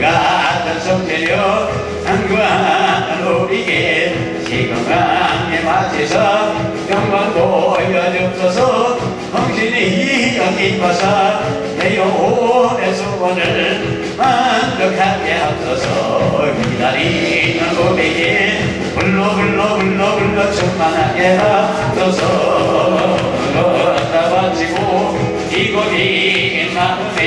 같은 성체력 안구하는 우리에게 시건강에 맞춰서 영광 보여주옵소서. 성신이 여기와서 내 영혼의 소원을 만족하게 하옵소서. 기다리는 우리에게 불러 충만하게 하옵소서. 따바치고 이고긴 마음에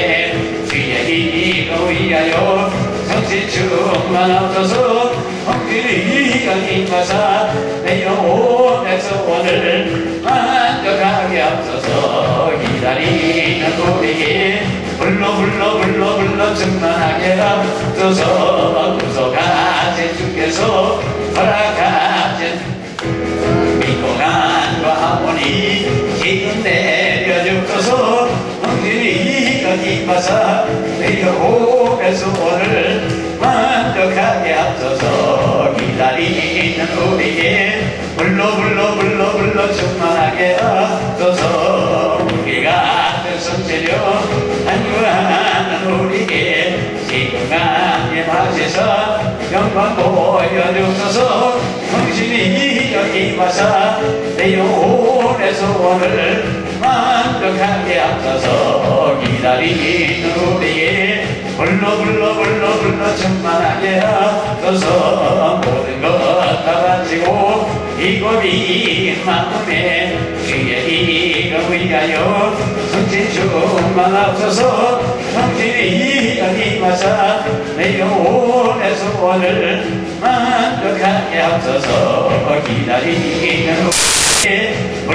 주의 이거 위하여 성신 충만하옵소서. 성신이 여기와서 내 영혼의 소원을 만족하게 하옵소서. 기다리는 우리에게 불러 충만하게 하옵소서. 구속하신 주께서 허락하신 미고난과 하모니 지금 내려주소서. 성신이 여기와서 내 영혼의 소원을 만족하게 하옵소서. 기다리는 우리에게 불러 충만하게 하옵소서. 우리 같은 성체력 안구하는 우리에게 시건강에 맞춰서 영광 보여주소서. 성신이 여기와서 내 영혼의 소원을 만족하게 하옵소서. 기다리는 우리에게 불러 충만하게 하옵소서. 모든 것 다 바치고 이고비 마음에 주의 이름 위하여 성신 충만하옵소서. 성신이 여기와서 내 영혼의 소원을 만족하게 하옵소서. 기다리는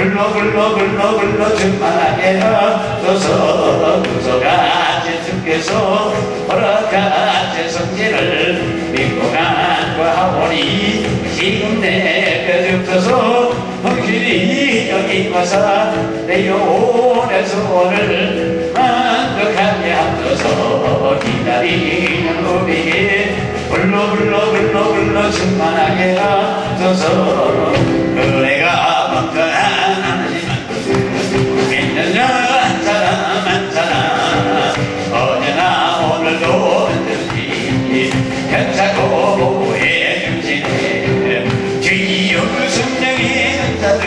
불러 충만하게 하옵소서. 구속하신 주께서 허락하신 성신을 미고난과 하오니 지금 내려주소서. 성신이 여기와서 내 영혼의 소원을 만족하게 하옵소서. 기다리는 우리에게 불러 충만하게 하옵소서. 은혜가 번전한 하나님 믿는 한 사람 어제나 오늘도 언제든지 괜찮고 보호해 주시네. 주여 성령의 은사들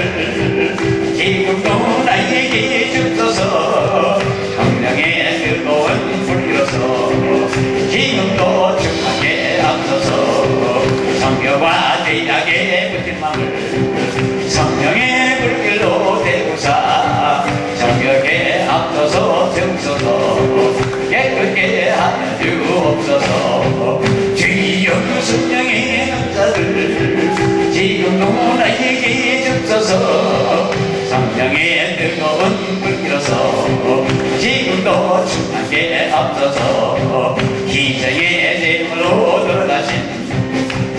지금도 나에게 주소서. 성령의 뜨거운 불이로서 지금도 충만하게 하옵소서. 성경과 죄악에 붙은 마음을 성령의 불길로 태우사 정결케 앞서서 세우소서. 깨끗게 하여 주옵소서. 주여 성령의 은사들 지금도 나에게 주소서. 성령의 뜨거운 불길로서 지금도 충만하게 앞서서 희생의 제물로 들어가신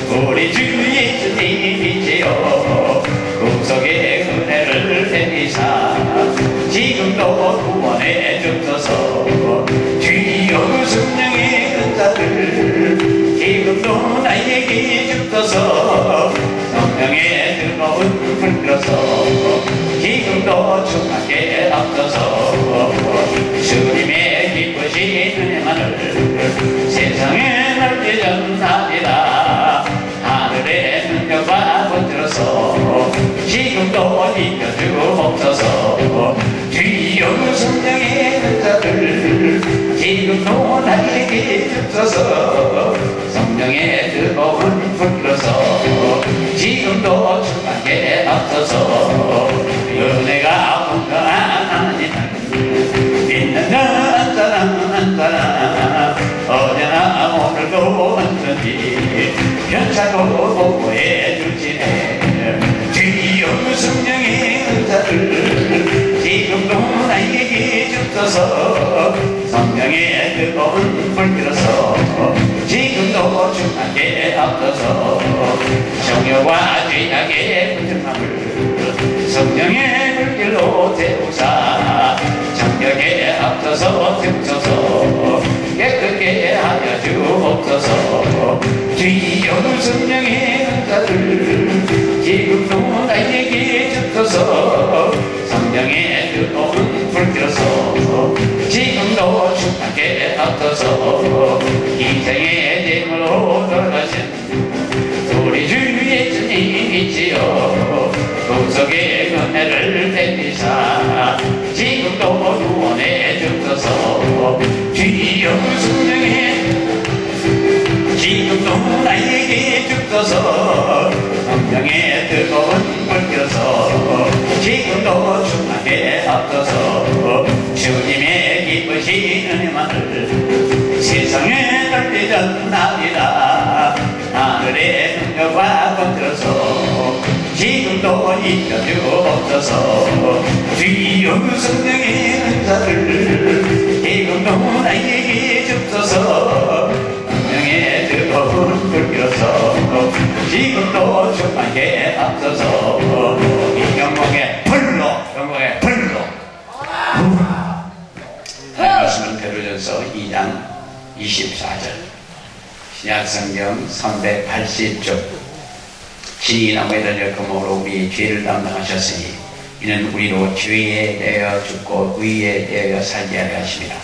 우리 주 예수님이시여 구속의 은혜를 베리사 지금도 구원해 주소서. 주여 성령의 은사들 지금도 나에게 주소서. 성령의 뜨거운 불길로서 지금도 충만하게 앞서서 주님의 기쁘신 은혜만을 세상에 넓게 전하리라. 하늘의 능력과 번들어서 지금도 입혀주옵소서. 주여 성령의 은사들 지금도 나에게 주소서. 성령의 뜨거운 불길로서 지금도 충만하게 앞서서 은혜가 풍성한 하나님 믿는 한 사람 어제나 오늘도 언제든지 괜찮고 보호해 주시네. 주여 성령의 은사를 지금도 나에게 주소서. 성령의 뜨거운 불길로서 지금도 충만하게 앞서서 정욕과 죄악의 부정함을 성령의 불길로 태우사 정욕에 앞서서 태우소서. 깨끗게 하여 주옵소서. 주여 성령의 은사를 지금도 나에게 주소서. 성령의 뜨거운 불길로서 지금도 충만하게 앞서서 희생 지금도 충만하게 앞서서 주님의 기쁘신 은혜만을 세상에 널리던 날이라 하늘의 능력과 건들어서 지금도 잊혀주옵소서. 주여 성령의 은사를 지금도 나에게 줍소서. 성령의 뜨거운 불길어서 지금도 충만하게 앞서서 영광의 불로 영광의 불로. 말씀은 베드로전서 2장 24절 신약성경 380쪽 진이 나무에 달려 금으로 우리의 죄를 담당하셨으니 이는 우리로 죄에 대하여 죽고 의에 대하여 살게 하려 하심이라.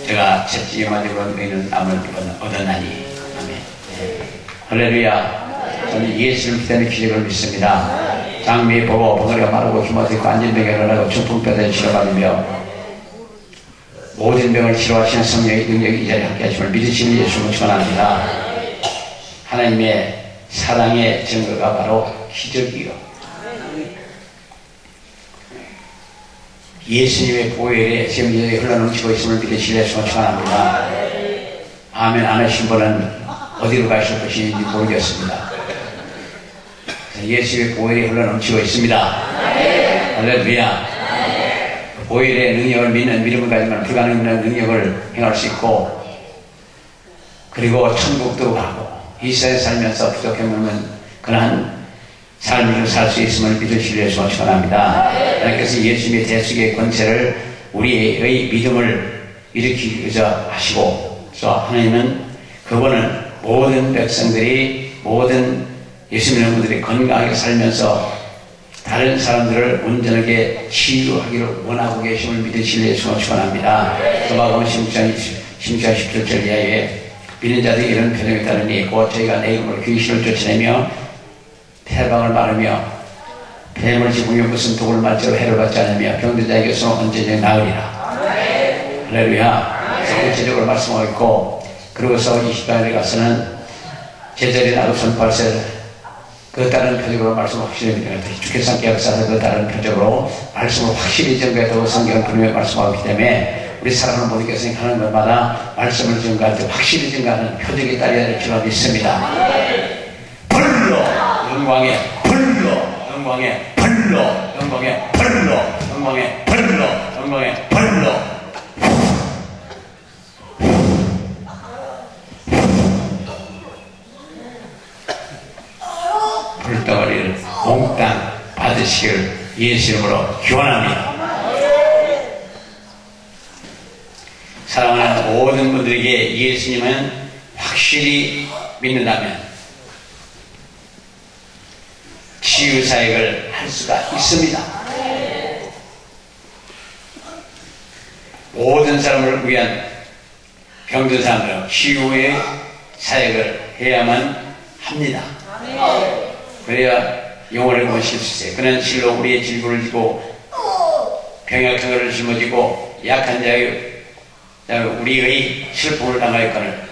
제가 채찍에 맞으면 의는 남을 얻었나니. 아멘. 할렐루야. 저는 예수를 믿는 기적을 믿습니다. 장미 보고 벙어리가 마르고 힘어듣고 안진병에 일어나고 중풍뼈를 치료받으며 모든 병을 치료하시는 성령의 능력이 이 자리에 함께 하심을 믿으시는 예수를 축원합니다. 하나님의 사랑의 증거가 바로 기적이요. 예수님의 보혈에 지금 이제 흘러넘치고 있음을 믿으시는 예수를 축원합니다. 아멘 안 하신 분은 어디로 가실 것인지 모르겠습니다. 예수의 보혈이 흘러넘치고 있습니다. 할렐루야. 보혈의 능력을 믿는 믿음을 가지면 불가능한 능력을 행할 수 있고, 그리고 천국도 가고 이 세상에 살면서 부족하면 그러한 삶을 살 수 있음을 믿으시려 해서 축원합니다. 하나님께서 예수님의 대속의 권세를 우리의 믿음을 일으키기 위해서 하시고, 또 하나님은 그분은 모든 백성들이 모든 예수 믿는 분들이 건강하게 살면서 다른 사람들을 온전하게 치유하기를 원하고 계심을 믿으시려 해서 축원합니다. 마가복음 16장 17절 이하에 믿는 자들이 이런 표정에 따르니 곧 저희가 내 이름으로 귀신을 쫓아내며 폐방을 마르며 뱀을 집으며 무슨 독을 맞지로 해를 받지 않으며 병든 자에게서 언제든지 나으리라. 할렐루야. 구체적으로 말씀하고 있고, 그러고서 20장에 가서는 제자리 나도 선발세 그 다른 표적으로 말씀을 확실히 믿습니다. 주께서 함께 역사하사 그 다른 표적으로 말씀을 확실히 증거했다고 성경을 분명히 말씀하기 때문에 우리 사랑하는 모두께서 하는 것마다 말씀을 증거할 때 확실히 증거하는 표적이 따라야 될 줄 믿습니다. 불로 영광의 불로 영광의 불로 영광의 불로 영광의 불로 영광의 불로. 불덩어리를 몽땅 받으시길 예수 이름으로 기원합니다. 사랑하는 모든 분들에게 예수님은 확실히 믿는다면 치유 사역을 할 수가 있습니다. 모든 사람을 위한 병든 사람들은 치유의 사역을 해야만 합니다. 그래야 영혼을 모실 수 있어요. 그는 실로 우리의 질부를 지고 병약한 것을 짊어지고 약한 자의 우리의 슬픔을 당하였거늘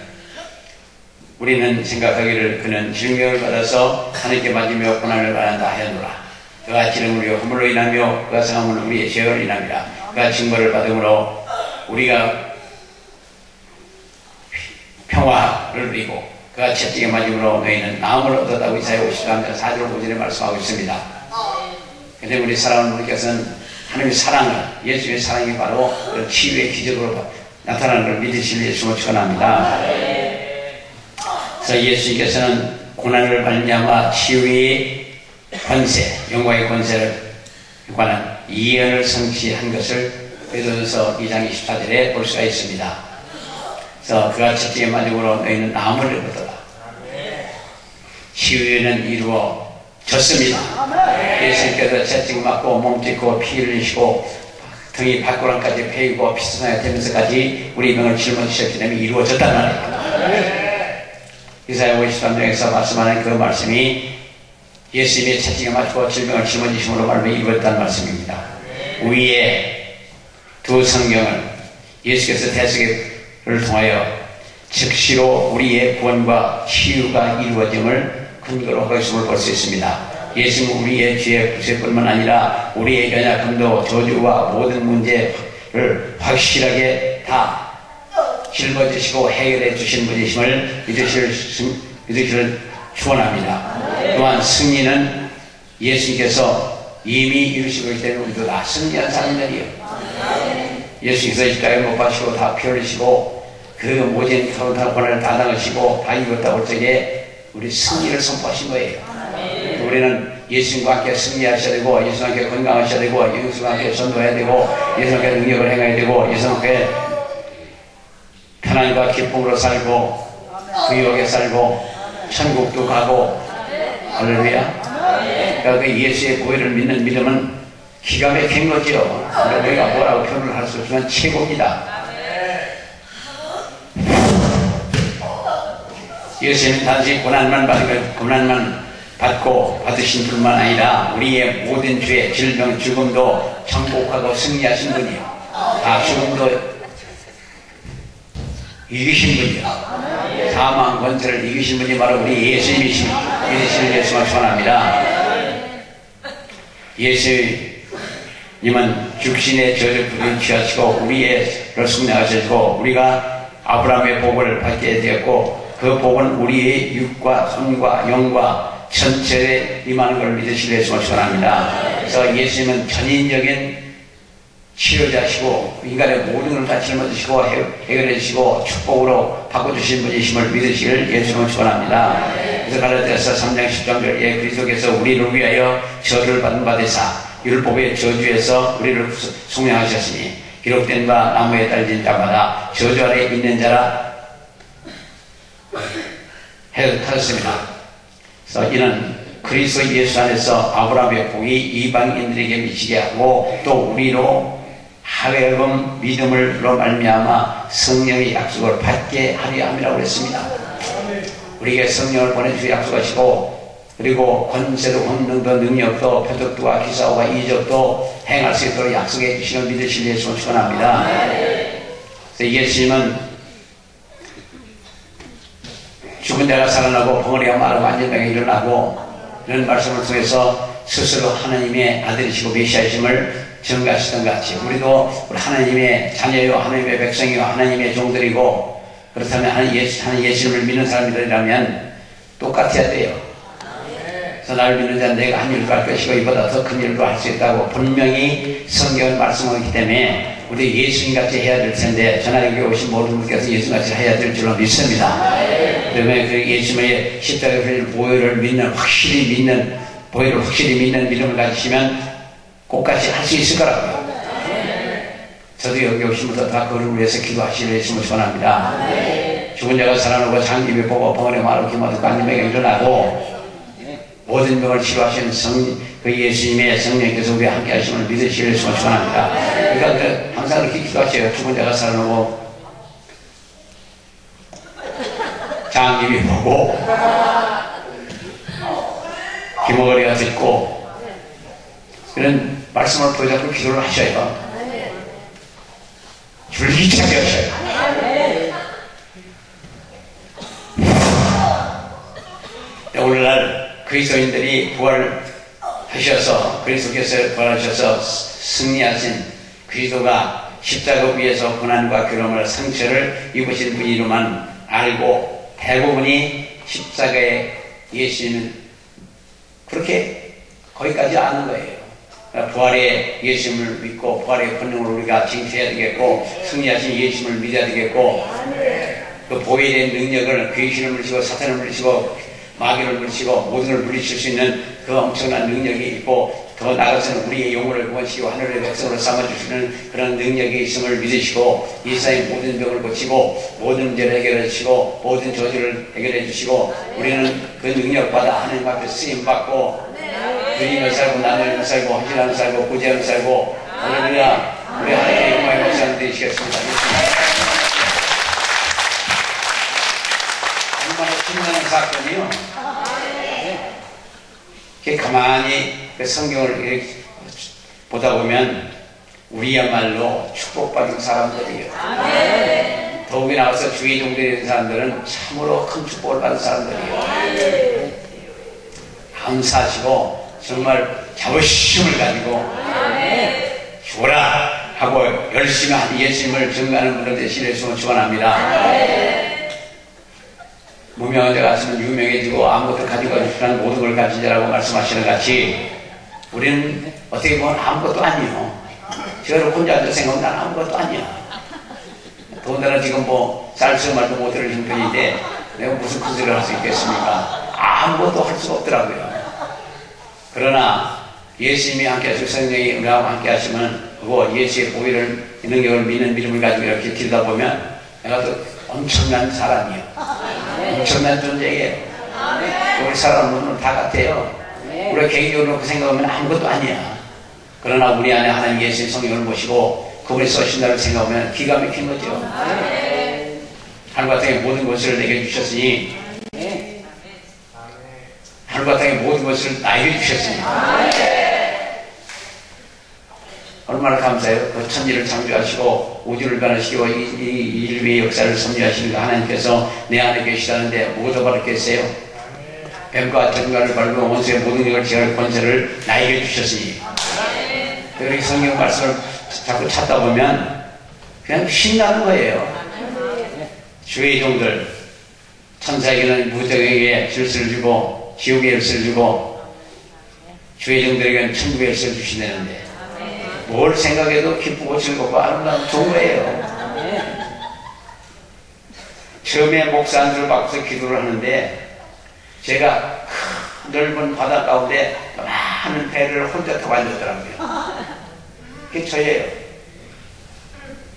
우리는 생각하기를 그는 질병을 받아서 하나님께 맞으며 고난을 받는다 하였노라. 그가 찌른 우리의 허물로 인하며 그가 상함은 우리의 죄를 인함이라. 그가 징벌을 받음으로 우리가 평화를 누리고 그가 채찍에 맞음으로 너희는 나음을 얻었다고 이사야 53장 4절 5절에 말씀하고 있습니다. 그런데 우리 사랑하는 분께서는 하나님의 사랑을, 예수의 사랑이 바로 치유의 기적으로 나타나는 걸 믿으실 예수를 축원합니다. 그래서 예수님께서는 고난을 말미암아 치유의 권세, 영광의 권세를 관한 예언을 성취한 것을 베드로전서 2장 24절에 볼 수가 있습니다. 그래서 그가 채찍에 맞음으로 너희는 나음을 얻었다. 치유는 이루어졌습니다. 예수님께서 채찍 맞고 몸짓고 피 흘리시고 등이 발가락까지 베이고 피스나게 되면서까지 우리 병을 짊어지셨기 때문에 이루어졌단 말이에요. 이사야 53장에서 말씀하는 그 말씀이 예수님의 채찍에 맞고 질병을 짊어지심으로 말미암아 이루어졌다는 말씀입니다. 위에 두 성경을 예수께서 대속을 통하여 즉시로 우리의 구원과 치유가 이루어짐을 근거로 하고 있음을 볼 수 있습니다. 예수님은 우리의 죄, 부세뿐만 아니라 우리의 연약함도 저주와 모든 문제를 확실하게 다 짊어지시고 해결해 주신 분이심을 믿으시를 축원합니다. 또한 승리는 예수님께서 이미 이루시고 있기 때문에 우리도 다 승리한 사람들이에요. 예수님께서 십자가에 못 박히시고 다 피 흘리시고 그 모진 권한을 다 당하시고 다 이뤘다고 할 적에 우리 승리를 선포하신 거예요. 우리는 예수님과 함께 승리하셔야 되고 예수님과 함께 건강하셔야 되고 예수님과 함께 전도해야 되고 예수님과 함께 능력을 행해야 되고 예수님과 함께 편안과 기쁨으로 살고 부유하게 살고 천국도 가고 할렐루야. 그러니까 그 예수의 보혈을 믿는 믿음은 기가 막힌 거죠. 우리가 뭐라고 표현을 할 수 없지만 최고입니다. 예수님은 단지 고난만 받고 받으신 분만 아니라 우리의 모든 죄, 질병, 죽음도 정복하고 승리하신 분이요. 다 죽음도 이기신 분이요. 사망 권세를 이기신 분이 바로 우리 예수님이십니다. 믿으시는 예수만 소원합니다. 예수님은 육신의 저주를 취하시고 우리를 승리하시고 우리가 아브라함의 복을 받게 되었고 그 복은 우리의 육과 손과 영과 전체에 임하는 걸 믿으시는 예수만 소원합니다. 그래서 예수님은 전인적인 치료자시고 인간의 모든 걸 다 짊어지시고 해결해 주시고 축복으로 바꿔주신 분이심을 믿으시길 예수님은 축원합니다. 그래서 갈라디아서 3장 10절에 그리스도께서 우리를 위하여 저주를 받은 바 되사 율법의 저주에서 우리를 속량하셨으니 기록된 바 나무에 달린 자마다 저주 아래 있는 자라 하셨습니다. 그래서 이는 그리스도 예수 안에서 아브라함의 복이 이방인들에게 미치게 하고 또 우리로 하여금 믿음으로 말미암아 성령의 약속을 받게 하려 함이라고 했습니다. 우리에게 성령을 보내주시고 약속하시고 그리고 권세도 권능도 능력도 표적도와 기사와 이적도 행할 수 있도록 약속해 주시는 믿으실 예수를 축원합니다. 그래서 예수님은 죽은 자가 살아나고 벙어리가 마르고 안전하게 일어나고 이런 말씀을 통해서 스스로 하나님의 아들이시고 메시아이심을 증거하시던 같이 우리도 하나님의 자녀요 하나님의 백성이요 하나님의 종들이고 그렇다면 하나님 예수님을 믿는 사람들이라면 똑같아야 돼요. 그래서 나를 믿는 자는 내가 한 일도 할 것이고 이보다 더 큰 일도 할 수 있다고 분명히 성경을 말씀하기 때문에 우리 예수님같이 해야 될 텐데 전하에게 오신 모든 분께서 예수님같이 해야 될 줄로 믿습니다. 그러면 그 예수님의 십자가에 흘린 보혈을 믿는 확실히 믿는 믿음을 가지시면 꼭같이 할 수 있을 거라고요. 저도 여기 오시면서 다 그를 위해서 기도하시려 예수님을 소원합니다. 죽은 자가 살아나고 장기비 보고 벙어리 마르고 기마도 깡님에게 일어나고 모든 병을 치료하시는 그 예수님의 성령께서 우리와 함께 하심을 믿으시려 예수님을 소원합니다. 그러니까 항상 그렇게 기도하세요. 죽은 자가 살아나고 장기비 보고 기머거리가 듣고 이런 말씀을 보여잡고 기도를 하셔요. 줄기차게 하셔요. 오늘날 그리스도인들이 부활하셔서 그리스도께서 부활하셔서 승리하신 그리스도가 십자가 위에서 고난과 괴로움을 상처를 입으신 분이로만 알고 대부분이 십자가에 예수님을 그렇게 거기까지 아는 거예요. 부활의 예수님을 믿고 부활의 권능을 우리가 쟁취해야 되겠고 승리하신 예수님을 믿어야 되겠고 그 보혈의 능력을 귀신을 물리치고 사탄을 물리치고 마귀를 물리치고 모든 걸 물리칠 수 있는 그 엄청난 능력이 있고 더 나아가서는 우리의 영혼을 구원시키고 하늘의 백성으로 삼아주시는 그런 능력이 있음을 믿으시고 이 세상의 모든 병을 고치고 모든 문제를 해결해 주시고 모든 저주를 해결해 주시고 우리는 그 능력받아 하나님 앞에 쓰임받고 드리며 살고 나누며 살고 헌신하며 살고 구제하며 살고 할렐루야 우리 하나님의 영광의 목사님 되시겠습니다. 얼마나 신나는 사건이요. 이렇게 가만히 그 성경을 이렇게 보다 보면 우리야말로 축복받은 사람들이에요. 더욱이 나와서 주의 종들이 된 사람들은 참으로 큰 축복을 받은 사람들이에요. 감사하시고 정말 자부심을 가지고 죽어라 하고 열심히 한 예수님을 증거하는 분들 되시길 축원합니다. 무명한 자가 있으면 유명해지고 아무것도 가지고 싶은 모든 걸 가진 자라고 말씀하시는 같이 우리는 어떻게 보면 아무것도 아니에요. 저를 혼자 앉아 생각하면 난 아무것도 아니야. 더군다나 지금 뭐 쌀수 말도 못 들을 형편인데 내가 무슨 큰 소리를 할 수 있겠습니까? 아무것도 할 수가 없더라고요. 그러나 예수님이 함께 하시고 성령이 우리와 함께 하시면 그거 예수의 보혈을 능력을 믿는 믿음을 가지고 이렇게 길다 보면 내가 또 엄청난 사람이에요. 엄청난 존재예요. 우리 사람은 다 같아요. 우리가 개인적으로 그 생각하면 아무것도 아니야. 그러나 우리 안에 하나님 예수의 성령을 모시고 그분이 써신다를 생각하면 기가 막힌 거죠. 하늘과 땅의 모든 것을 내게 주셨으니 하늘과 땅의 모든 것을 나에게 주셨으니 얼마나 감사해요. 그 천지를 창조하시고 우주를 변화시키고 이 인류의 역사를 섭리하시는 그 하나님께서 내 안에 계시다는데 뭐가 바르겠어요? 뱀과 전갈을 밟고 원수의 모든 것을 제할 권세를 나에게 주셨으니 그렇게 성경 말씀을 자꾸 찾다 보면 그냥 신나는 거예요. 주의 종들 천사에게는 무적에게 질서를 주고 지옥에 열쇠를 주고 주의 종들에게는 천국의 열쇠를 주시는데 뭘 생각해도 기쁘고 즐겁고 아름다운 좋은 거예요. 처음에 목사 한 줄 받고서 기도를 하는데 제가 넓은 바다 가운데 많은 배를 혼자 타고 앉았더라고요. 그게 저예요.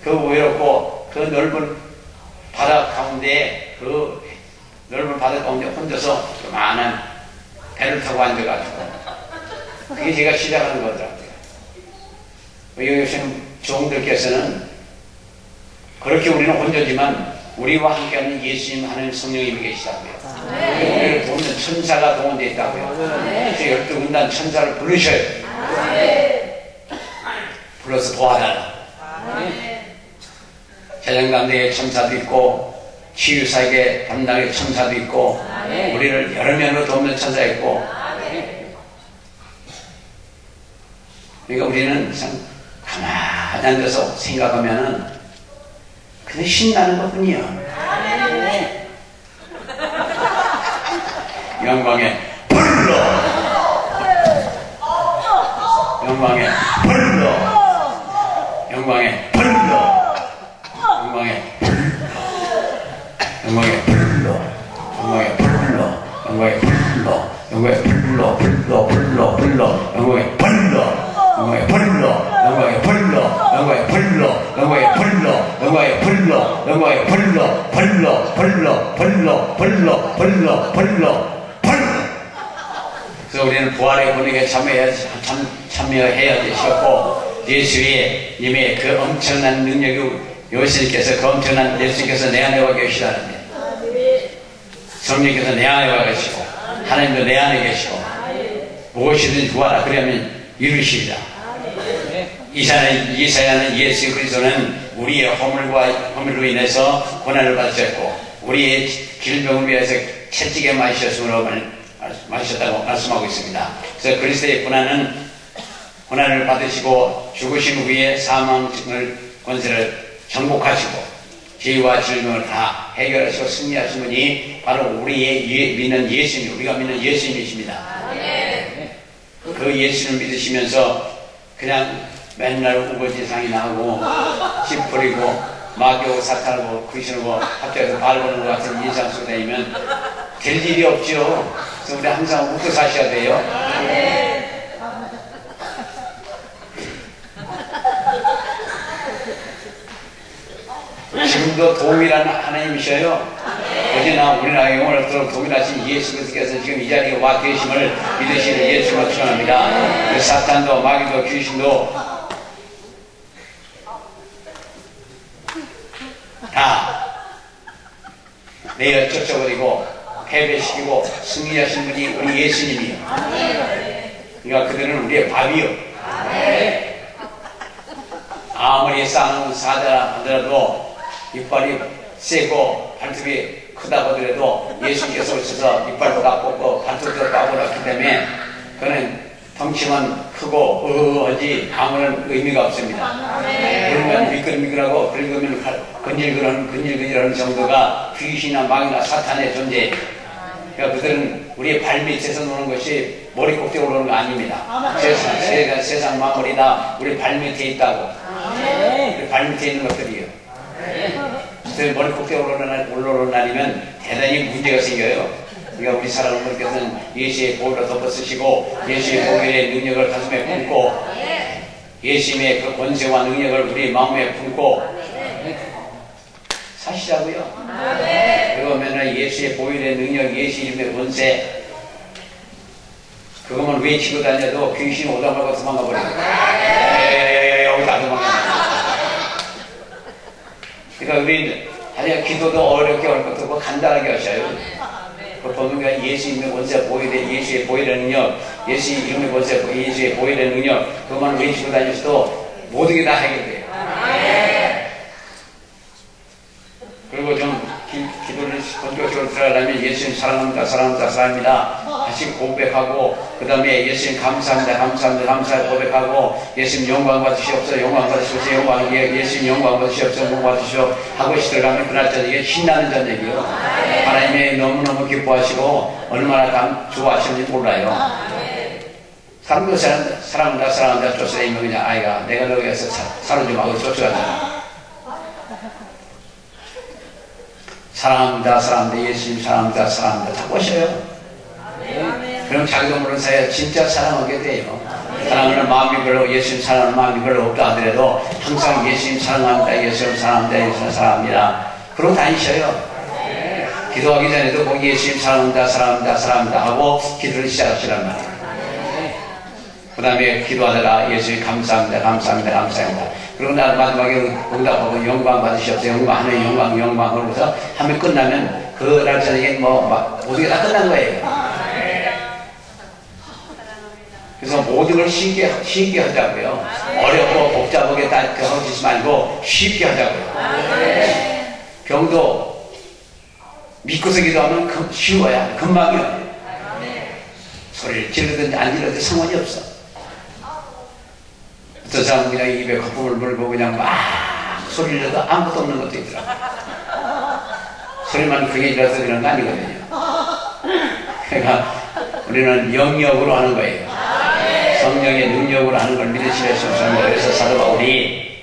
그 외롭고 그 넓은 바다 가운데 혼자서 많은 배를 타고 앉아가지고 그게 제가 시작하는 거더라고요. 여기 오신 종들께서는 그렇게 우리는 혼자지만 우리와 함께하는 예수님 하나님 성령님이 계시다고요. 우리를 돕는 천사가 동원되어 있다고요. 12군단 천사를 부르셔요. 불러서 도와달라. 재정감대의 천사도 있고 치유사에게 담당의 천사도 있고 우리를 여러 면으로 돕는 천사가 있고 그러니까 우리는 가만히 앉아서 생각하면은 그냥 신나는 것뿐이야. 영광에 불러 영광에 불러 영광에 불러 영광에 영광에 불러 영광에 불러 영광에 불러 영광에 불러 불러 불러 불러 영광에 불러 영광에 불러 영광에 불러 영광에 불러 영광에 불러 영광에 불러 영광에 불러 불러 불러 불러 불러 불러 불러 그래서 우리는 부활의 권위에 참여해야 되셨고 예수의 님의 그 엄청난 능력이 예수님께서 그 엄청난 예수님께서 내 안에 와 계시다는데 성령께서 내 안에 와 계시고 하나님도 내 안에 계시고 무엇이든지 구하라 그러면 이루시리라. 이사야는 예수 그리스도는 우리의 허물로 인해서 고난을 받으셨고 우리의 질병을 위해서 채찍에 맞으셨다고 말씀하고 있습니다. 그래서 그리스도의 고난을 받으시고 죽으신 후에 사망을 권세를 정복하시고 죄와 질병을 다 해결하시고 승리하신 분이 바로 우리의 믿는 예수님, 우리가 믿는 예수님이십니다. 그 예수를 믿으시면서 그냥 맨날 우거지상이나 하고 집 버리고 마귀하고 사탄하고 귀신하고 합쳐서 발보는 것 같은 인상 속에 다니면 될 일이 없죠. 그래서 우리 항상 웃고 사셔야 돼요. 지금도 동일한 하나님이셔요. 어제나 우리나라 영원토록 동일하신 예수 그리스도께서 지금 이 자리에 와 계심을 믿으시는 예수를 축원합니다. 그 사탄도 마귀도 귀신도 다 내어 쫓아버리고 패배시키고 승리하신 분이 우리 예수님이요. 그러니까 그들은 우리의 밥이요. 아무리 싸놓은 사자라 하더라도 이빨이 세고 발톱이 크다고 하더라도 예수님께서 오셔서 이빨도 다 뽑고 발톱도 다 뽑았기 때문에 그는 덩치만 크고 하지 아무런 의미가 없습니다. 그러면 미끌미끌하고 긁으면 근질근질하는 정도가 귀신이나 망이나 사탄의 존재. 그러니까 그들은 우리의 발밑에서 노는 것이 머리 꼭대기 오르는 거 아닙니다. 세상 만물이 다 우리 발밑에 있다고. 우리 발밑에 있는 것들이요. 그들 머리 꼭대기 올라오는 날이면 대단히 문제가 생겨요. 그러니까 우리 사랑하는 예수의 보혈로 덮어쓰시고 예수의 보혈의 능력을 가슴에 품고 예수님의 그 권세와 능력을 우리 마음에 품고 사시라고요. 그리고 맨날 예수의 보혈의 능력, 예수 이름의 권세 그것만 외치고 다녀도 귀신이 오다 말고 도망가 버려요. 여기다 도망가. 그러니까 우리는 아니 기도도 어렵게 할 것도 없고 간단하게 하셔요. 그 보면 예수 이름의 권세, 예수의 보혈의 능력, 예수 이름의 권세, 예수의 보혈의 능력 그것만 외치고 다니셔도 모든 게 다 해결돼요. 그리고 좀 기도를 본격적으로 들어가려면 예수님 사랑합니다, 사랑합니다, 사랑합니다 다시 고백하고 그 다음에 예수님 감사합니다, 감사합니다, 감사합니다 고백하고 예수님 영광 받으시옵소서, 영광 받으시옵소서, 영광, 예수님 영광 받으시옵소서, 영광 받으시옵소서 하고 들어가면 그날 저녁에 신나는 저녁이에요. 하나님의 너무너무 기뻐하시고 얼마나 좋아하시는지 몰라요. 사람도 사랑한다, 사랑한다 쫓아다니면 그냥 아이가 내가 너에 의해서 사로좀 하고 쫓아가잖아. 사랑합니다, 사랑합니다, 예수님 사랑합니다, 사랑합니다 다 보셔요. 그럼 자기도 모르는 사이에 진짜 사랑하게 돼요. 사랑하는 마음이 별로, 예수님 사랑하는 마음이 별로 없다 하더라도 항상 예수님 사랑합니다, 예수님 사랑합니다, 예수님 사랑합니다 그러고 다니셔요. 기도하기 전에도 꼭 예수님 사랑합니다, 사랑합니다, 사랑합니다 하고 기도를 시작하시란 말이에요. 그 다음에 기도하다가 예수님 감사합니다, 감사합니다, 감사합니다 그리고 나 마지막에 응답하고 영광 받으시옵소서, 영광, 하나님 영광, 영광 그러면서 하면 끝나면 그 날 저녁에 모든 게 다 끝난 거예요. 그래서 모든 걸 쉽게 하자고요. 어렵고 복잡하게 다 하지 말고 쉽게 하자고요. 병도 믿고서 기도하면 쉬워야 금방이요. 소리를 지르든지 안 지르든지 상관이 없어. 어떤 사람은 그냥 입에 거품을 물고 그냥 막 소리를 내도 아무것도 없는 것도 있더라. 소리만 크게 질러서 그런 거 아니거든요. 그러니까 우리는 영역으로 하는 거예요. 성령의 능력으로 하는 걸 믿으시려 싶습니다. 그래서 사도 바울이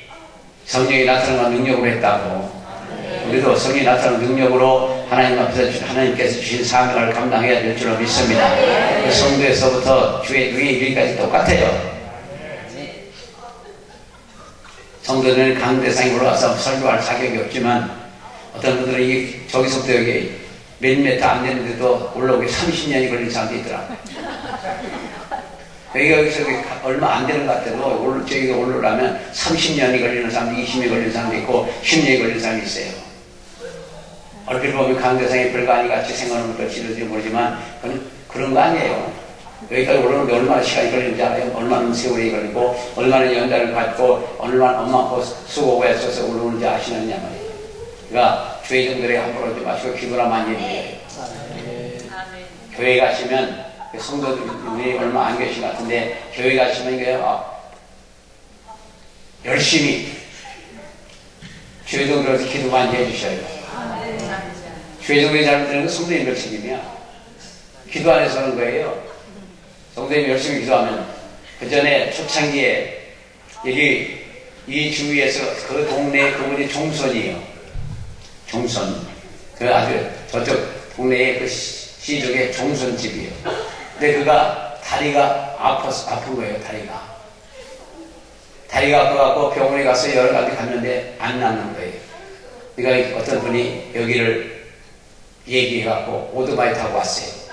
성령이 나타나는 능력으로 했다고. 우리도 성령이 나타나는 능력으로 하나님께서 주신 사명을 감당해야 될 줄로 믿습니다. 그 성도에서부터 주의 이르기까지 똑같아요. 성도들은 강대상에 올라와서 설교할 자격이 없지만 어떤 분들은 저기서부터 여기 몇 미터 안 되는데도 올라오기 30년이 걸린 사람도 있더라. 여기서 얼마 안 되는 것 같아도 저기가 올라오려면 30년이 걸리는 사람도 20년이 걸리는 사람도 있고 10년이 걸리는 사람이 있어요. 얼핏 보면 강대상이 별거 아니 같이 생각하는 것도 지를지 모르지만 그런 거 아니에요. 여기까지 올라오는데 얼마나 시간이 걸리는지 알아요? 얼마나 세월이 걸리고 얼마나 연단을 받고 얼마나 수고가 있어서 올라오는지 아시느냐 말이에요. 그러니까 교회 정도에 함부로 하지 마시고 기도나 많이 해주세요. 교회 가시면 성도들이 얼마 안 계신 것 같은데 교회 가시면 열심히 교회 정도에서 기도 많이 해주셔요. 교회 정도에 잘못되는 건 성도님들 책임이야. 기도 안 해서 하는 거예요. 성도님이 열심히 기도하면 그 전에 초창기에 여기 이 주위에서 그 동네에 그분이 종선이에요. 종선. 그 아주 저쪽 동네에 그 시족의 종선집이에요. 근데 그가 다리가 아픈 거예요. 다리가 아파갖고 병원에 가서 여러 가지 갔는데 안 낫는 거예요. 그러니까 어떤 분이 여기를 얘기해갖고 오토바이 타고 왔어요.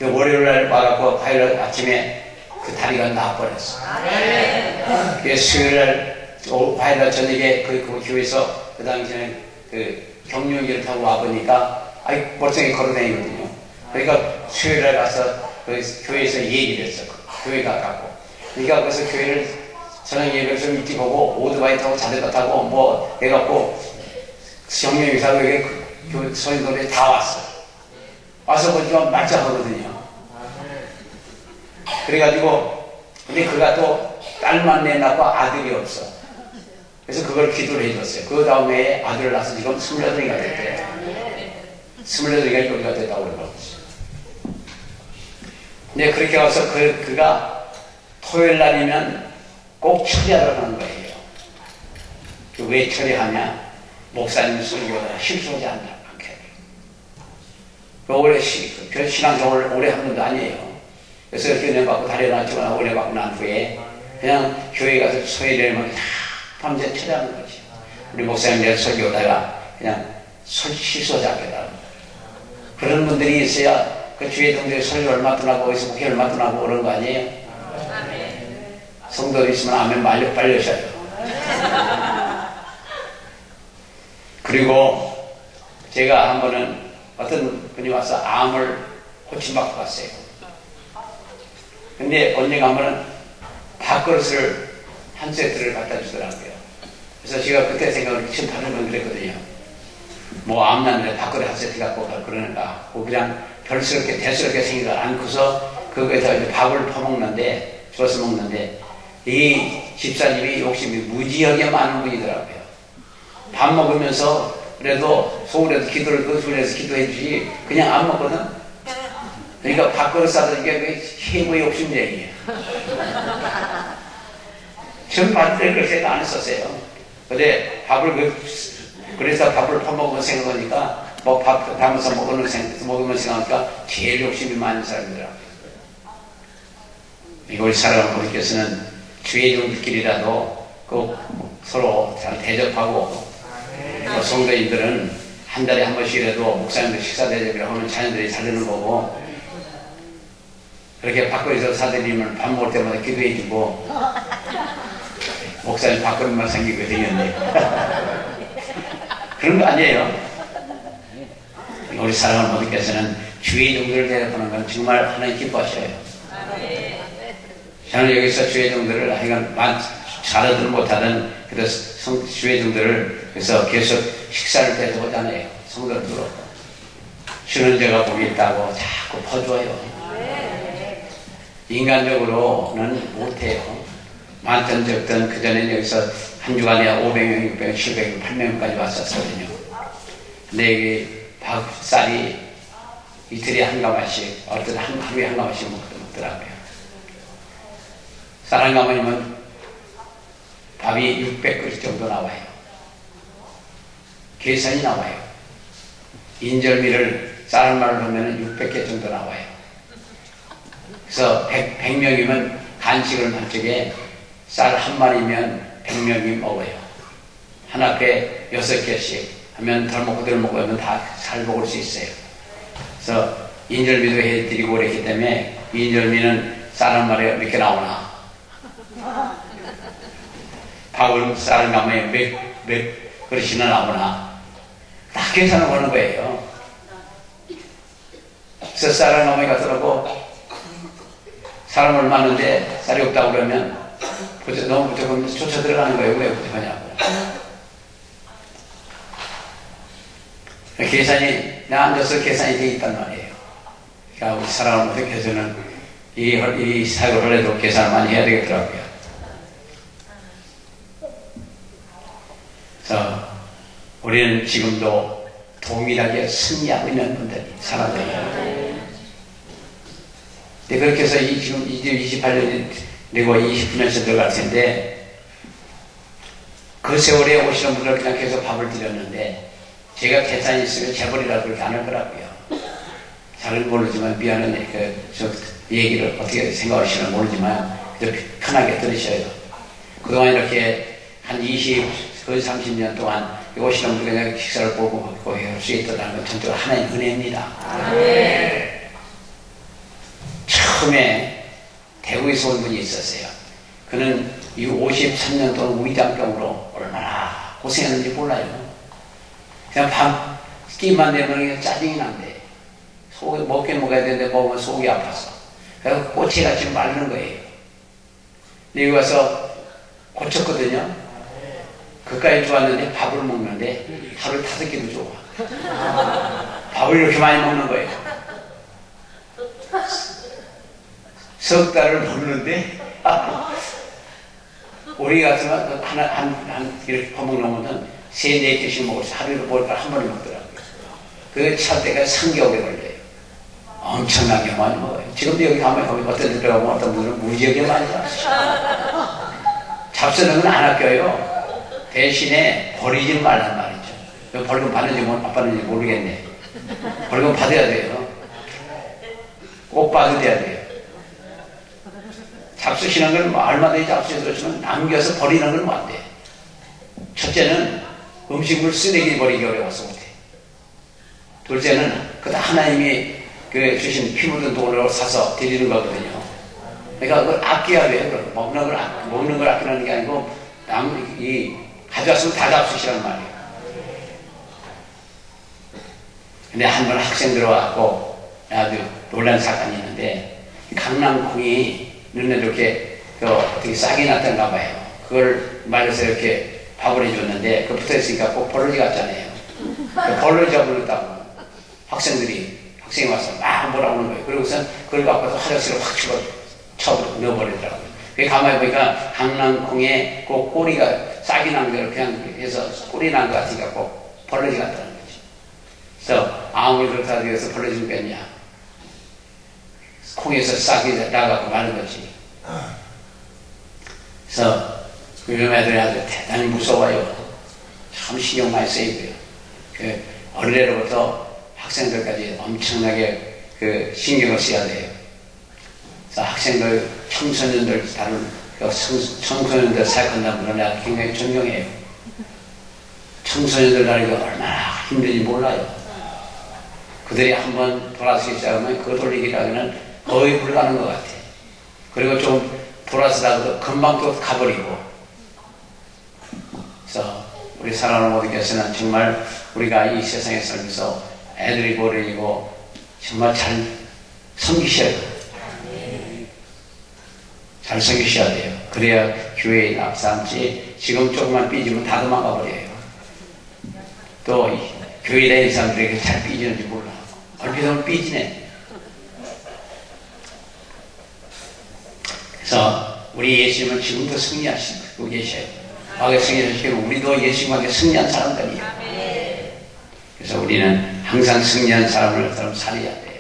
월요일날 와갖고 화요일 아침에 그 다리가 나아버렸어. 수요일날 화요일날 저녁에 그 교회에서 그 당시에 그 경륜기를 타고 와보니까 멀쩡히 걸어다니거든요. 그러니까 수요일날 가서 그 교회에서 얘기를 했어. 교회가 가깝고. 그러니까 그래서 교회를 저녁 예배를 좀 일찍 보고 오토바이 타고 자전거 타고 해갖고 경륜기 타고 여기 그 소인돌에 다 왔어. 와서 보니까 말짱하거든요. 그래가지고 근데 그가 또 딸만 낳고 아들이 없어. 그래서 그걸 기도를 해줬어요. 그 다음에 아들을 낳아서 지금 28이가 됐대요. 28이가 요리가 됐다고 그러더라고요. 근데 그렇게 와서 그가 토요일 날이면 꼭 처리하러 가는 거예요. 왜 처리하냐? 목사님 설교가 실수하지 않게. 오래 신앙생활을 오래 한 번도 아니에요. 그래서 이렇게 은혜 받고 다리 놨지만 오래 받고 난 후에 그냥 교회 가서 토요일에는 밤새 처리하는 거지. 우리 목사님 내가 설교하다가 그냥 실수하지 않겠다. 그런 분들이 있어야 그 주의 동들이 설교를 맡으라고 거기서 목회를 맡으라고 그런 거 아니에요? 성도들 있으면 아멘 빨리 하셔요. 그리고 제가 한 번은 어떤 분이 와서 암을 고침받고 갔어요. 근데 언니가 한 번은 밥그릇을 한 세트를 갖다 주더라고요. 그래서 제가 그때 생각을 지금 다른 분 그랬거든요. 뭐 암났는데 밥그릇 한 세트 갖고 가 그러는가. 그냥 별스럽게 대스럽게 생긴 걸 안고서 그거에다 이제 밥을 퍼먹는데 주워서 먹는데 이 집사님이 욕심이 무지하게 많은 분이더라고요. 밥 먹으면서 그래도 서울에서 기도를 거슬려서 기도해 주지 그냥 안 먹거든. 그러니까 밥그릇 싸서 이게 최고의 욕심쟁이에요. 전 받을 때 그렇게 안 했었어요. 근데 그래서 밥을 퍼먹으면 생각하니까 뭐 밥 담아서 먹으면 생각하니까 제일 욕심이 많은 사람이더라고요. 우리 사랑하는 분께서는 주의 종들끼리라도 꼭 서로 잘 대접하고 성도인들은 한 달에 한 번씩이라도 목사님들 식사 대접이라고 하면 자녀들이 잘 되는 거고 그렇게 밥그릇에서 사드리면 밥 먹을 때마다 기도해 주고 목사님 밥그릇만 생기게 되겠네. 그런 거 아니에요. 우리 사랑하는 모두께서는 주의 종들을 대접하는 건 정말 하나님 기뻐하셔요. 저는 여기서 주의 종들을 하여간 잘하든 못하든 그래도 주의 종들을 그래서 계속 식사를 대접하잖아요. 성도들도 주는 자가 복이 있다고 자꾸 퍼줘요. 인간적으로는 못해요. 많든 적든 그전에 여기서 한 주간에 500명, 600명, 700명, 800명까지 왔었거든요. 근데 여기 쌀이 이틀에 한 가마씩, 어떤 하루에 한 가마씩 먹더라고요. 쌀 한 가마니면 밥이 600그릇 정도 나와요. 계산이 나와요. 인절미를 쌀말로 하면 600개 정도 나와요. 그래서 100명이면 간식을 만쪽에 쌀 한 마리면 100명이 먹어요. 한 앞에 6개씩 하면 덜 먹고 덜 먹고 하면 다 잘 먹을 수 있어요. 그래서 인절미도 해드리고 그랬기 때문에 인절미는 쌀 한 마리가 몇 개 나오나 밥은 쌀 한 가마에 몇 그릇이나 나오나 다 계산을 하는 거예요. 그래서 쌀 한 가마에 가더라고 사람을 맞는데 쌀이 없다고 그러면 너무 무조건 쫓아 들어가는 거예요. 왜 부족하냐고. 계산이 나 앉아서 계산이 돼 있단 말이에요. 그러니까 우리 사랑하는 분께서는 이 사역을 해도 계산을 많이 해야 되겠더라고요. 그래서 우리는 지금도 동일하게 승리하고 있는 분들이 살아가요. 그렇게 해서 지금 28년이 되고 29년째 들어갈 텐데 그 세월에 오시는 분들 그냥 계속 밥을 드렸는데 제가 계산이 있으면 재벌이라도 그렇게 안 할 거라고요. 잘은 모르지만 미안해 저 얘기를 어떻게 생각하시나 모르지만 편하게 들으셔요. 그동안 이렇게 한 거의 30년 동안 오시는 분들 그냥 식사를 보고 할 수 있다는 건 전적으로 하나의 은혜입니다. 네. 처음에 대구에서 온 분이 있었어요. 그는 이 53년 동안 위장병으로 얼마나 고생했는지 몰라요. 그냥 끼만 내면 짜증이 난대. 속이 먹긴 먹어야 되는데 먹으면 속이 아파서. 그래서 꼬치같이 마르는 거예요. 근데 여기 와서 고쳤거든요. 그까지 좋았는데 밥을 먹는데 하루에 5끼도 좋아. 밥을 이렇게 많이 먹는 거예요. 석 달을 먹는데 우리 같으면 이렇게 퍼먹는 세, 네 개씩 먹어서 하루에 볼까 한 번에 먹더라고요. 그게 찰 때가 3개월이 걸려요. 엄청나게 많이 먹어요. 지금도 여기 가면 어떤 데 들어가면 어떤 분들은 무지하게 많이 잡수셔요. 잡수는 건 안 아껴요. 대신에 버리지 말란 말이죠. 벌금 받는지 못 받는지 모르겠네. 벌금 받아야 돼요. 꼭 받아야 돼요. 잡수시는 건 얼마든지 잡수시면 남겨서 버리는 건 뭐 안 돼. 첫째는 음식물 쓰레기 버리기 어려워서 못해. 둘째는 그다 하나님이 주신 피 묻은 돈으로 사서 드리는 거거든요. 그러니까 그걸 아껴야 돼요. 먹는 걸 아끼는 게 아니고 가져왔으면 다 잡수시란 말이에요. 근데 한 번 학생 들어와갖고 아주 놀란 사건이 있는데 강낭콩이 눈에 이렇게 어떻게 싹이 났던가 봐요. 그걸 말려서 이렇게 밥을 해줬는데 그 붙어있으니까 꼭 벌러지 같잖아요. 벌러지 잡으려다고 학생이 와서 막 뭐라고 하는 거예요. 그러고선 그걸 갖고서 화장실에 확 쳐 넣어버리더라고요. 그게 가만히 보니까 강낭콩에 그 꼬리가 싹이 난 걸 그냥 해서 꼬리 난 것 같으니까 꼭 벌러지 같다는 거지. 그래서 아무리 그렇다고 해서 벌러지는 뺐냐. 콩에서 싹이 나가고 마는 거지. 그래서 요즘 애들이 아주 대단히 무서워요. 참 신경 많이 쓰이고요. 어린애로부터 학생들까지 엄청나게 신경을 써야 돼요. 그래서 학생들, 청소년들 청소년들 생각한다면 내가 굉장히 존경해요. 청소년들 다니까 얼마나 힘든지 몰라요. 그들이 한번 돌아서기 시작하면 그 돌리기라고는 거의 불가능한 것 같아요. 그리고 좀 돌아서다가도 금방 또 가버리고. 그래서 우리 사랑하는 모든 교회는 정말 우리가 이 세상에 살면서 애들이 버리고 정말 잘 섬기셔야 돼요. 잘 섬기셔야 돼요. 그래야 교회에 낙삼지 지금 조금만 삐지면 다 도망가 버려요. 또 교회에 다니는 사람들에게 잘 삐지는지 몰라. 얼핏 보면 삐지네. 그래서 우리 예수님은 지금도 승리하시고 계셔요. 과거에 승리하시고 우리도 예수님한테 승리한 사람들이에요. 그래서 우리는 항상 승리한 사람을 살아야 돼요.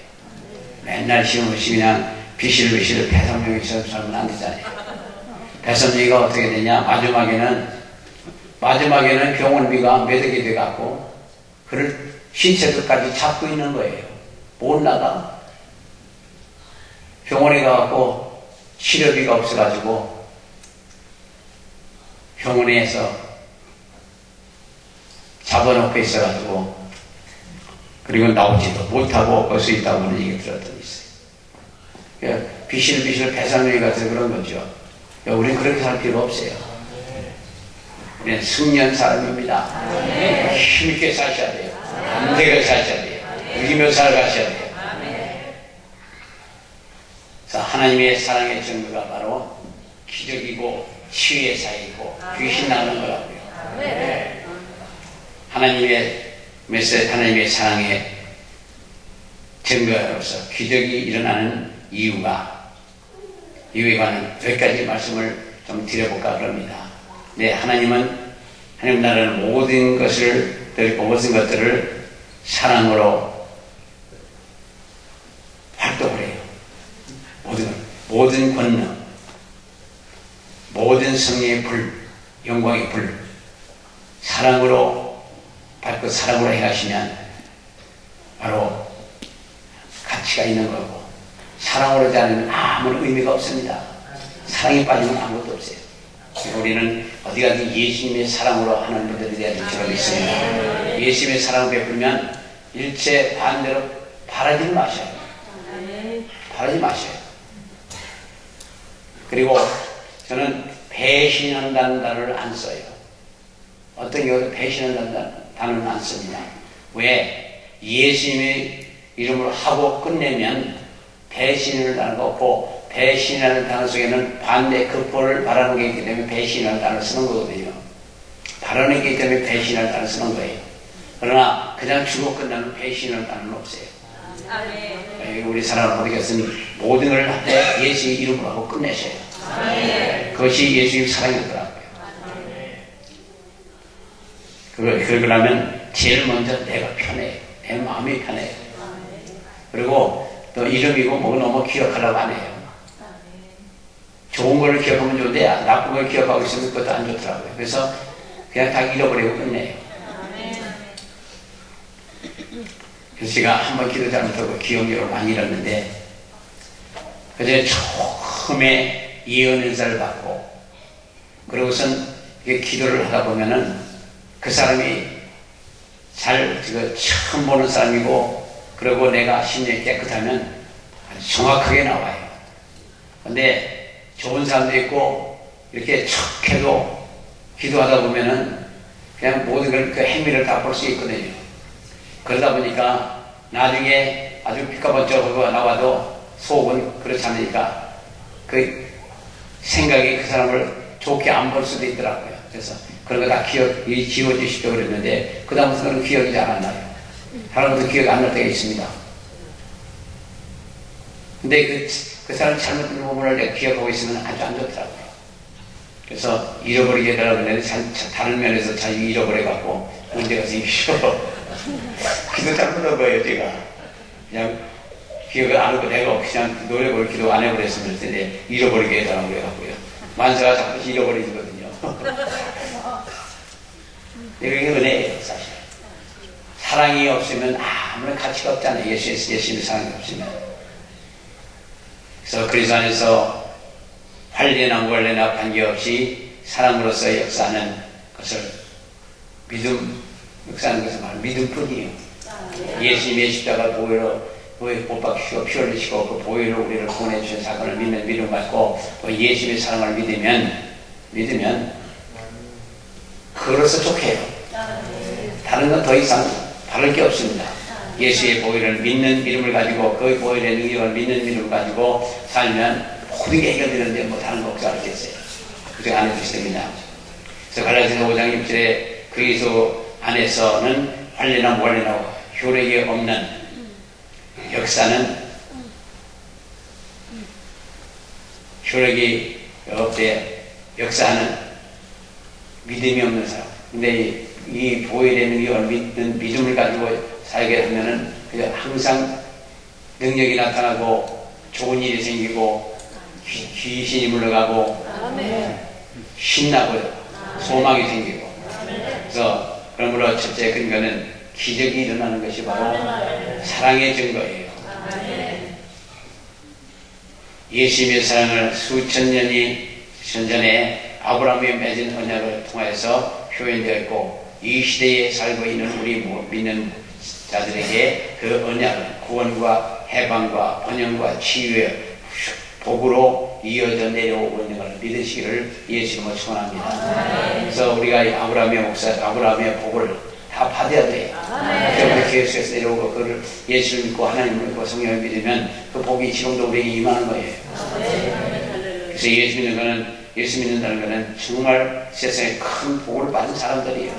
맨날 시험없이 그냥 비실비실 배선명이처럼 살면 안 되잖아요. 배선명이가 어떻게 되냐? 마지막에는 병원비가 매덕이 돼갖고 그를 신체들까지 잡고 있는 거예요. 못 나가. 병원에 가갖고 치료비가 없어가지고 병원에서 잡아놓고 있어가지고 그리고 나오지도 못하고 올 수 있다고 하는 얘기 들었던 게 있어요. 비실비실 배상률이 같은 그런 거죠. 우리는 그렇게 살 필요 없어요. 우리는 승리한 사람입니다. 힘있게 사셔야 돼요. 안되게 사셔야 돼요. 이기며 살아가셔야 돼요. 그래서 하나님의 사랑의 증거가 바로 기적이고 치유의 사이고 귀신 나오는 거라고요. 하나님의 메시지, 하나님의 사랑의 증거로서 기적이 일어나는 이유에 관한 몇 가지 말씀을 좀 드려볼까 합니다. 네, 하나님 나라는 모든 것들을 사랑으로 활동을 해요. 모든 권능, 모든 성령의 불, 영광의 불, 사랑으로 받고 사랑으로 행하시면 바로 가치가 있는 거고, 사랑으로 하지 않으면 아무런 의미가 없습니다. 사랑이 빠지면 아무것도 없어요. 우리는 어디 가든 예수님의 사랑으로 하는 분들이 되어야 될 줄 믿습니다. 예수님의 사랑을 베풀면 일체 반대로 바라지 마셔요. 바라지 마셔요. 그리고 저는 배신한다는 단어를 안 써요. 어떤 경우도 배신한다는 단어는 안 씁니다. 왜? 예수님의 이름으로 하고 끝내면 배신을 단어가 없고, 배신이라는 단어 속에는 반대 극복을 바라는 게 있기 때문에 배신이라는 단어를 쓰는 거거든요. 바라는 게 있기 때문에 배신이라는 단어를 쓰는 거예요. 그러나 그냥 주고 끝나면 배신이라는 단어는 없어요. 우리 사랑하는 모든 것은 모든 걸 예수의 이름으로 하고 끝내셔요. 그것이 예수의 사랑이더라고요. 그러고 나면 제일 먼저 내가 편해요. 내 마음이 편해요. 그리고 또 이름이고 뭐고 너무 기억하려고 안 해요. 좋은 걸 기억하면 좋은데 나쁜 걸 기억하고 있으면 그것도 안 좋더라고요. 그래서 그냥 다 잃어버리고 끝내요. 그래서 제가 한번 기도 잘못하고 기억력을 많이 잃었는데 그제 처음에 예언 은사를 받고 그러고선 기도를 하다 보면은 그 사람이 처음 보는 사람이고 그리고 내가 심령이 깨끗하면 아주 정확하게 나와요. 근데 좋은 사람도 있고 이렇게 척해도 기도하다 보면은 그냥 모든 걸 그 행위를 다 볼 수 있거든요. 그러다 보니까 나중에 아주 빛가번쩍하고 나와도 속은 그렇지 않으니까 그 생각이 그 사람을 좋게 안 볼 수도 있더라고요. 그래서 그런 거 다 지워주십시오 그랬는데 그 다음부터는 기억이 잘 안 나요. 다른 것도 기억이 안 날 때가 있습니다. 근데 그 사람이 잘못된 부분을 내가 기억하고 있으면 아주 안 좋더라고요. 그래서 잃어버리게 되라고 했는데 다른 면에서 잘 잃어버려갖고 문제가 생기죠. 기도 잘못한 거예요, 제가. 그냥 기억을 안 하고 내가 그냥 노력을 기도 안 해버렸으면 텐데 잃어버리게 해달라고 그래갖고요. 만사가 자꾸 잃어버리거든요. 이게 은혜예요, 사실. 사랑이 없으면 아무런 가치가 없잖아요. 예수님의 사랑이 없으면. 그래서 그리스도 안에서 관례나 원례나 관계없이 사랑으로서 역사하는 것을 역사하는 것은 바로 믿음뿐이에요. 예수님의 십자가 보혈로 못 박히시고 피 흘리시고 그 보혈로 우리를 구원해 주신 사건을 믿는 믿음 갖고 예수님의 사랑을 믿으면 그로서 족해요. 다른 건 더 이상 바를 게 없습니다. 예수의 보혈을 믿는 믿음을 가지고 그 보혈의 능력을 믿는 믿음을 가지고 살면 모든 게 해결되는데 뭐 다른 거 없지 않겠어요. 그저 안 해주시 됩니다. 그래서 갈라디아서 5장 6절에 그리스도 안에서는 관례나 원례나 효력이 없는 역사는 효력이 없대 역사하는 믿음이 없는 사람. 근데 이 보혈의 능력을 믿는 믿음을 가지고 살게 되면은 항상 능력이 나타나고 좋은 일이 생기고 귀신이 물러가고 신나고 소망이 생기고 그래서 그러므로 첫째 근거는 기적이 일어나는 것이 바로 사랑의 증거예요. 예수님의 사랑을 수천 년이 전에 아브라함이 맺은 언약을 통해서 표현되어 있고 이 시대에 살고 있는 우리 믿는 자들에게 그 언약은 구원과 해방과 번영과 치유의 복으로 이어져 내려오고 있는 걸 믿으시기를 예수님으로 축원합니다. 그래서 우리가 아브라함의 복을 다 받아야 돼요. 그래서 예수에서 내려오고 그를 예수를 믿고 하나님을 믿고 성령을 믿으면 그 복이 지금도 우리에게 임하는 거예요. 그래서 예수 믿는다는 것은 정말 세상에 큰 복을 받은 사람들이에요.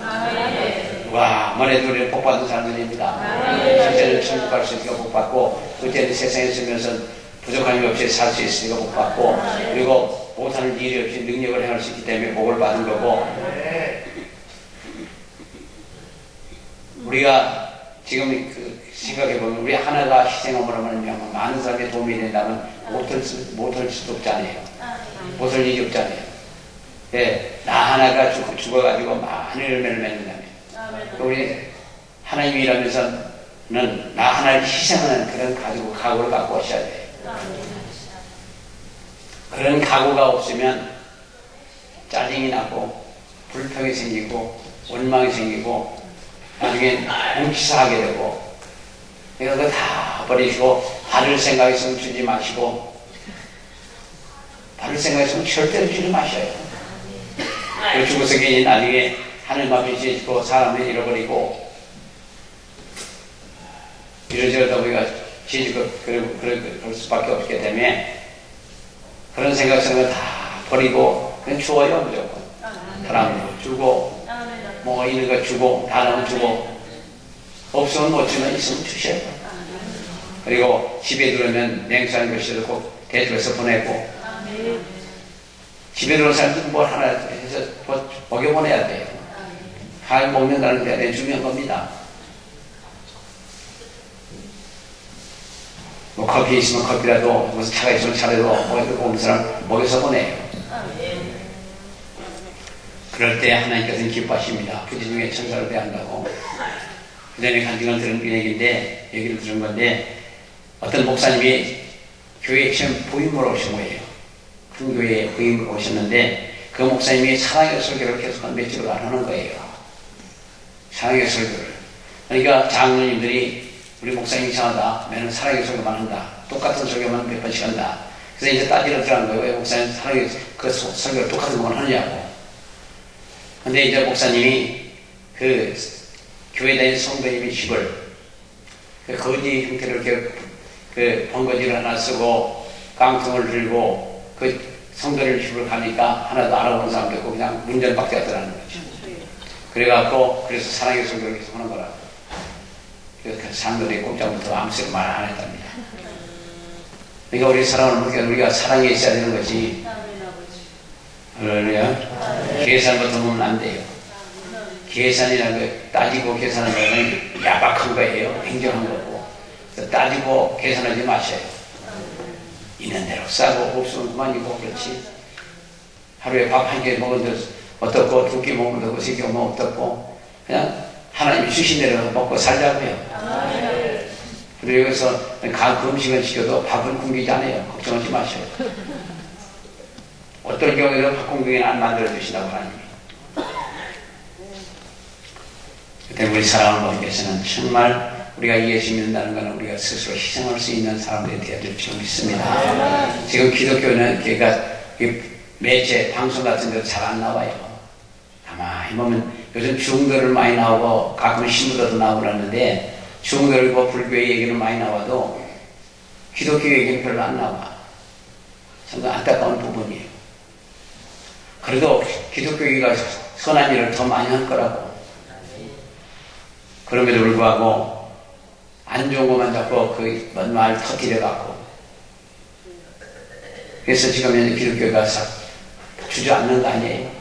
와, 아무래도 우리는 복 받은 사람들입니다. 실제는 천국 갈 수 있으니까 복 받고 그때는 세상에 있으면서 부족한 일 없이 살 수 있으니까 복 받고 그리고 못하는 일이 없이 능력을 행할 수 있기 때문에 복을 받은 거고 우리가 지금 생각해보면 우리 하나가 희생함으로 하면 많은 사람에 도움이 된다면 못할 수도 없잖아요. 못할 일이 없잖아요. 네, 나 하나가 죽어가지고 많은 열매를 맺는다면 우리 하나님이 일하면서는 나 하나를 희생하는 그런 각오를 갖고 오셔야 돼요. 그런 각오가 없으면 짜증이 나고 불평이 생기고 원망이 생기고 나중에 뭉치사하게 되고 이런 거 다 버리시고 받을 생각이 있으면 주지 마시고 받을 생각이 있으면 절대로 주지 마셔요. 그 죽어서 괜히 나중에 하늘 앞에 지어지고 사람을 잃어버리고 이러저러다 우리가 지지고 그럴 수밖에 없기 때문에 그런 생각 쓰는 거 다 버리고 그냥 주어요 무조건. 사람도 주고 뭐 있는 거 주고 다 나면 주고 없으면 못 주면 있으면 주셔요. 그리고 집에 들어오면 냉수한 것이도 꼭 대접해서 보내고, 집에 들어온 사람들은 뭘 하나 해서 먹여보내야 돼요. 잘 먹는다는 게 대단히 중요한 겁니다. 뭐 커피 있으면 커피라도, 무슨 차가 있으면 차라도 먹는 사람 먹여서 보내요. 그럴 때 하나님께서는 기뻐하십니다. 그 중에 천사를 대한다고. 그 전에 간증을 들은 얘기를 들은 건데, 어떤 목사님이 교회에 처음 부임으로 오신 거예요. 큰 교회에 부임으로 오셨는데, 그 목사님이 사랑의 설교를 계속 한 몇 주간 하는 거예요. 사랑의 설교를. 그러니까 장로님들이 우리 목사님 이상하다. 매는 사랑의 설교만 한다. 똑같은 설교만 몇 번씩 한다. 그래서 이제 따지러 들어간 거예요. 왜 목사님 사랑의 그 설교를 똑같은 것만 하느냐고. 근데 이제 목사님이 그 교회 다니는 성도님의 집을 그 거지 형태로 이렇게 그 번거지를 하나 쓰고 깡통을 들고 그 성도님 집을 가니까 하나도 알아보는 사람도 없고 그냥 문전박대 하더라는 거죠. 그래갖고 그래서 사랑의 설교를 계속 하는 거라고. 그래서 그 장로들이 꼼짝부터 아무 소리 말 안 했답니다. 그러니까 우리 사랑을 모르게 우리가 사랑에 있어야 되는 거지. 그러냐? 계산부터 보면 안 돼요. 계산이라는 거 따지고 계산하는 거는 야박한 거예요. 행정한 거고. 따지고 계산하지 마셔요. 있는 대로 싸고 없으면 그만이고 그렇지. 하루에 밥 한 개 먹은데 어떻고 두 끼 먹으면 어떻고 세 개 먹으면 어떻고 그냥 하나님이 주신 대로 먹고 살자고요. 그리고 여기서 그 음식을 시켜도 밥은 굶기지 않아요. 걱정하지 마셔요. 어떤 경우에도 밥 굶기는 안 만들어주신다고 하나님이. 그때 우리 사랑하는 분께서는 정말 우리가 예수 믿는다는 것은 우리가 스스로 희생할 수 있는 사람들이 되어야 될 줄 믿습니다. 지금 기독교는 매체, 방송 같은 데도 잘 안 나와요. 가만히 보면 요즘 중도를 많이 나오고 가끔 신부들도 나오고 그러는데 중도이고 불교의 얘기는 많이 나와도 기독교 얘기는 별로 안 나와. 정말 안타까운 부분이에요. 그래도 기독교가 선한 일을 더 많이 할 거라고. 그럼에도 불구하고 안 좋은 것만 자꾸 그 말 터뜨려갖고 그래서 지금 현재 기독교가 주저앉는 거 아니에요.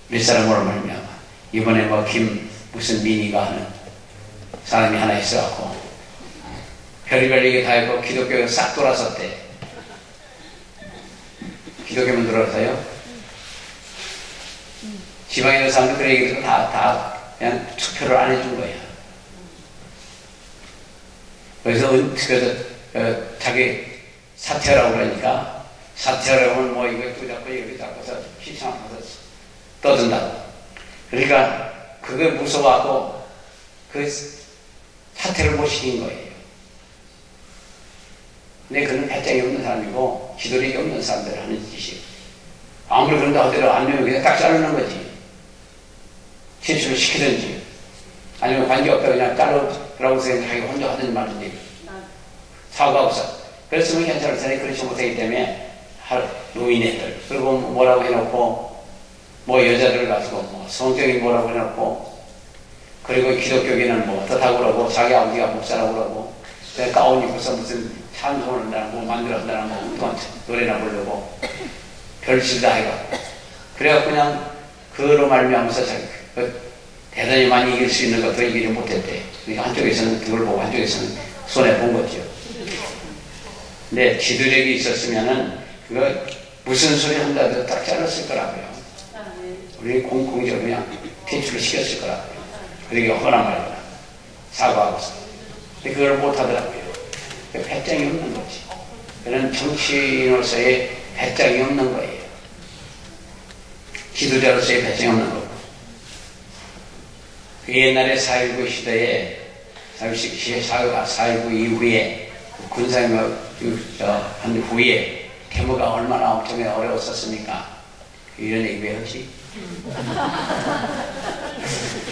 몇 사람으로 말미암아 이번에 뭐 무슨 민이가 하는 사람이 하나 있어갖고 별의별 얘기 다 했고 기독교가 싹 돌아섰대. 기독교만 돌아서요. 지방에 있는 사람들 그 얘기를 다 그냥 투표를 안 해준 거야. 그래서 자기 사퇴하라고 그러니까 사퇴하라고 하면 뭐 이거 잡고 이거 잡고서 시청하면서 떠든다고. 그러니까 그걸 무서워하고 그 사퇴를 못 시킨 거예요. 근데 그는 배짱이 없는 사람이고 지도력이 없는 사람들 하는 짓이 아무리 그런다 하더라도 안 되면 그냥 딱 자르는 거지. 제출을 시키든지 아니면 관계없다 그냥 자르라고 생각하고 혼자 하든지 말든지 사과하고서 그랬으면 괜찮을 텐데 그렇지 못하기 때문에 노인애들 그리고 뭐라고 해놓고 뭐 여자들 가지고 뭐 성적인 뭐라고 해놓고 그리고 기독교계는 뭐 어떻다고 그러고 자기 아버지가 목사라고 그러고 가운 입고서 무슨 찬송을 한다는 뭐 만들어 한다는 뭐 노래나 부르고 별짓 다 해갖고 그래갖고 그냥 그로 말미암아서 대단히 많이 이길 수 있는 것도 이기지 못했대. 그러니까 한쪽에서는 그걸 보고 한쪽에서는 손해본 거죠. 근데 지도력이 있었으면은 그거 무슨 소리 한다도 딱 잘랐을 거라고요. 우리 공공적으로 그냥 퇴출을 시켰을 거라고요. 그러게 허나 말이야. 사과하고서. 근데 그걸 못하더라고요. 배짱이 없는 거지. 그는 정치인으로서의 배짱이 없는 거예요. 지도자로서의 배짱이 없는 거고. 그 옛날에 4.19 시대에 4.19 이후에 군사협력 한 후에 데모가 얼마나 엄청나게 어려웠었습니까? 이런 얘기 왜 하지?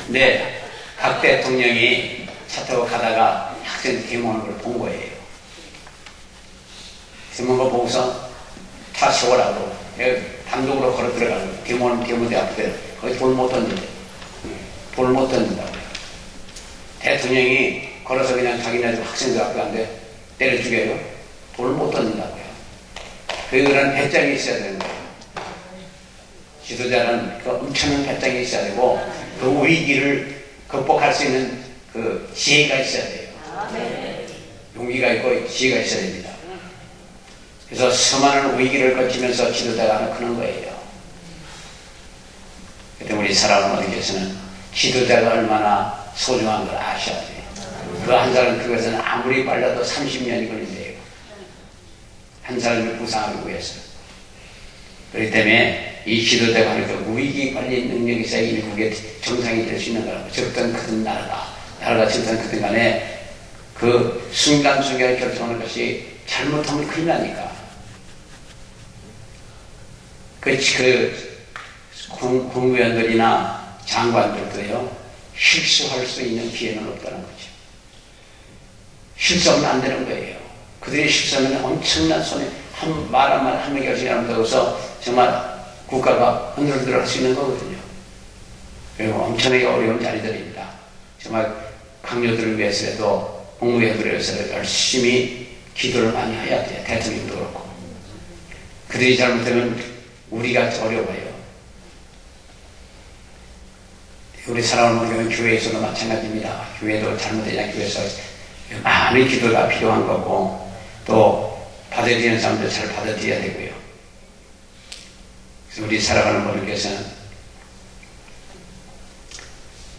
근데 각 대통령이 차 타고 가다가 학생들 데모하는 걸 본 거예요. 데모한 거 보고서 차 세워라고 단독으로 걸어 들어가는 거예요. 데모하는 데모대 앞에 거기 돌 못 던진대. 돌 못 던진다고요. 대통령이 걸어서 그냥 자기네 학생들 앞에 가는데 때려 죽여요. 돈을 못 던진다고요. 그런 배짱이 있어야 되는 거예요. 지도자는 그 엄청난 배짱이 있어야 되고 그 위기를 극복할 수 있는 그 지혜가 있어야 돼요. 용기가 있고 지혜가 있어야 됩니다. 그래서 수많은 위기를 거치면서 지도자가 크는 거예요. 그때 우리 사랑하는 어머니께서는 지도자가 얼마나 소중한 걸 아셔야 돼요. 그 한 사람 그것은 아무리 빨라도 30년이 걸린대요. 한 사람을 구상하기 위해서. 그렇기 때문에 이 지도자가 하는 그 위기 관리 능력이 있어야 일국의 정상이 될 수 있는 거라고. 적든 크든 나라가 적든 크든 간에 그 순간순간에 결정하는 것이 잘못하면 큰일 나니까. 국무위원들이나 장관들도요, 실수할 수 있는 기회는 없다는 거죠. 실수하면 안 되는 거예요. 그들이 실수하면 엄청난 손해, 말 한마디 결정이 잘못되어서 정말 국가가 흔들흔들 할 수 있는 거거든요. 그리고 엄청나게 어려운 자리들입니다. 정말 강요들을 위해서라도, 국무위원들을 위해서라도 열심히 기도를 많이 해야 돼요. 대통령도 그렇고. 그들이 잘못되면 우리가 어려워요. 우리 사랑하는 경우 교회에서도 마찬가지입니다. 교회도 잘못되냐, 교회에서 많은 기도가 필요한 거고, 또 받아들이는 사람도 잘 받아들여야 되고요. 그래서 우리 살아가는 분들께서는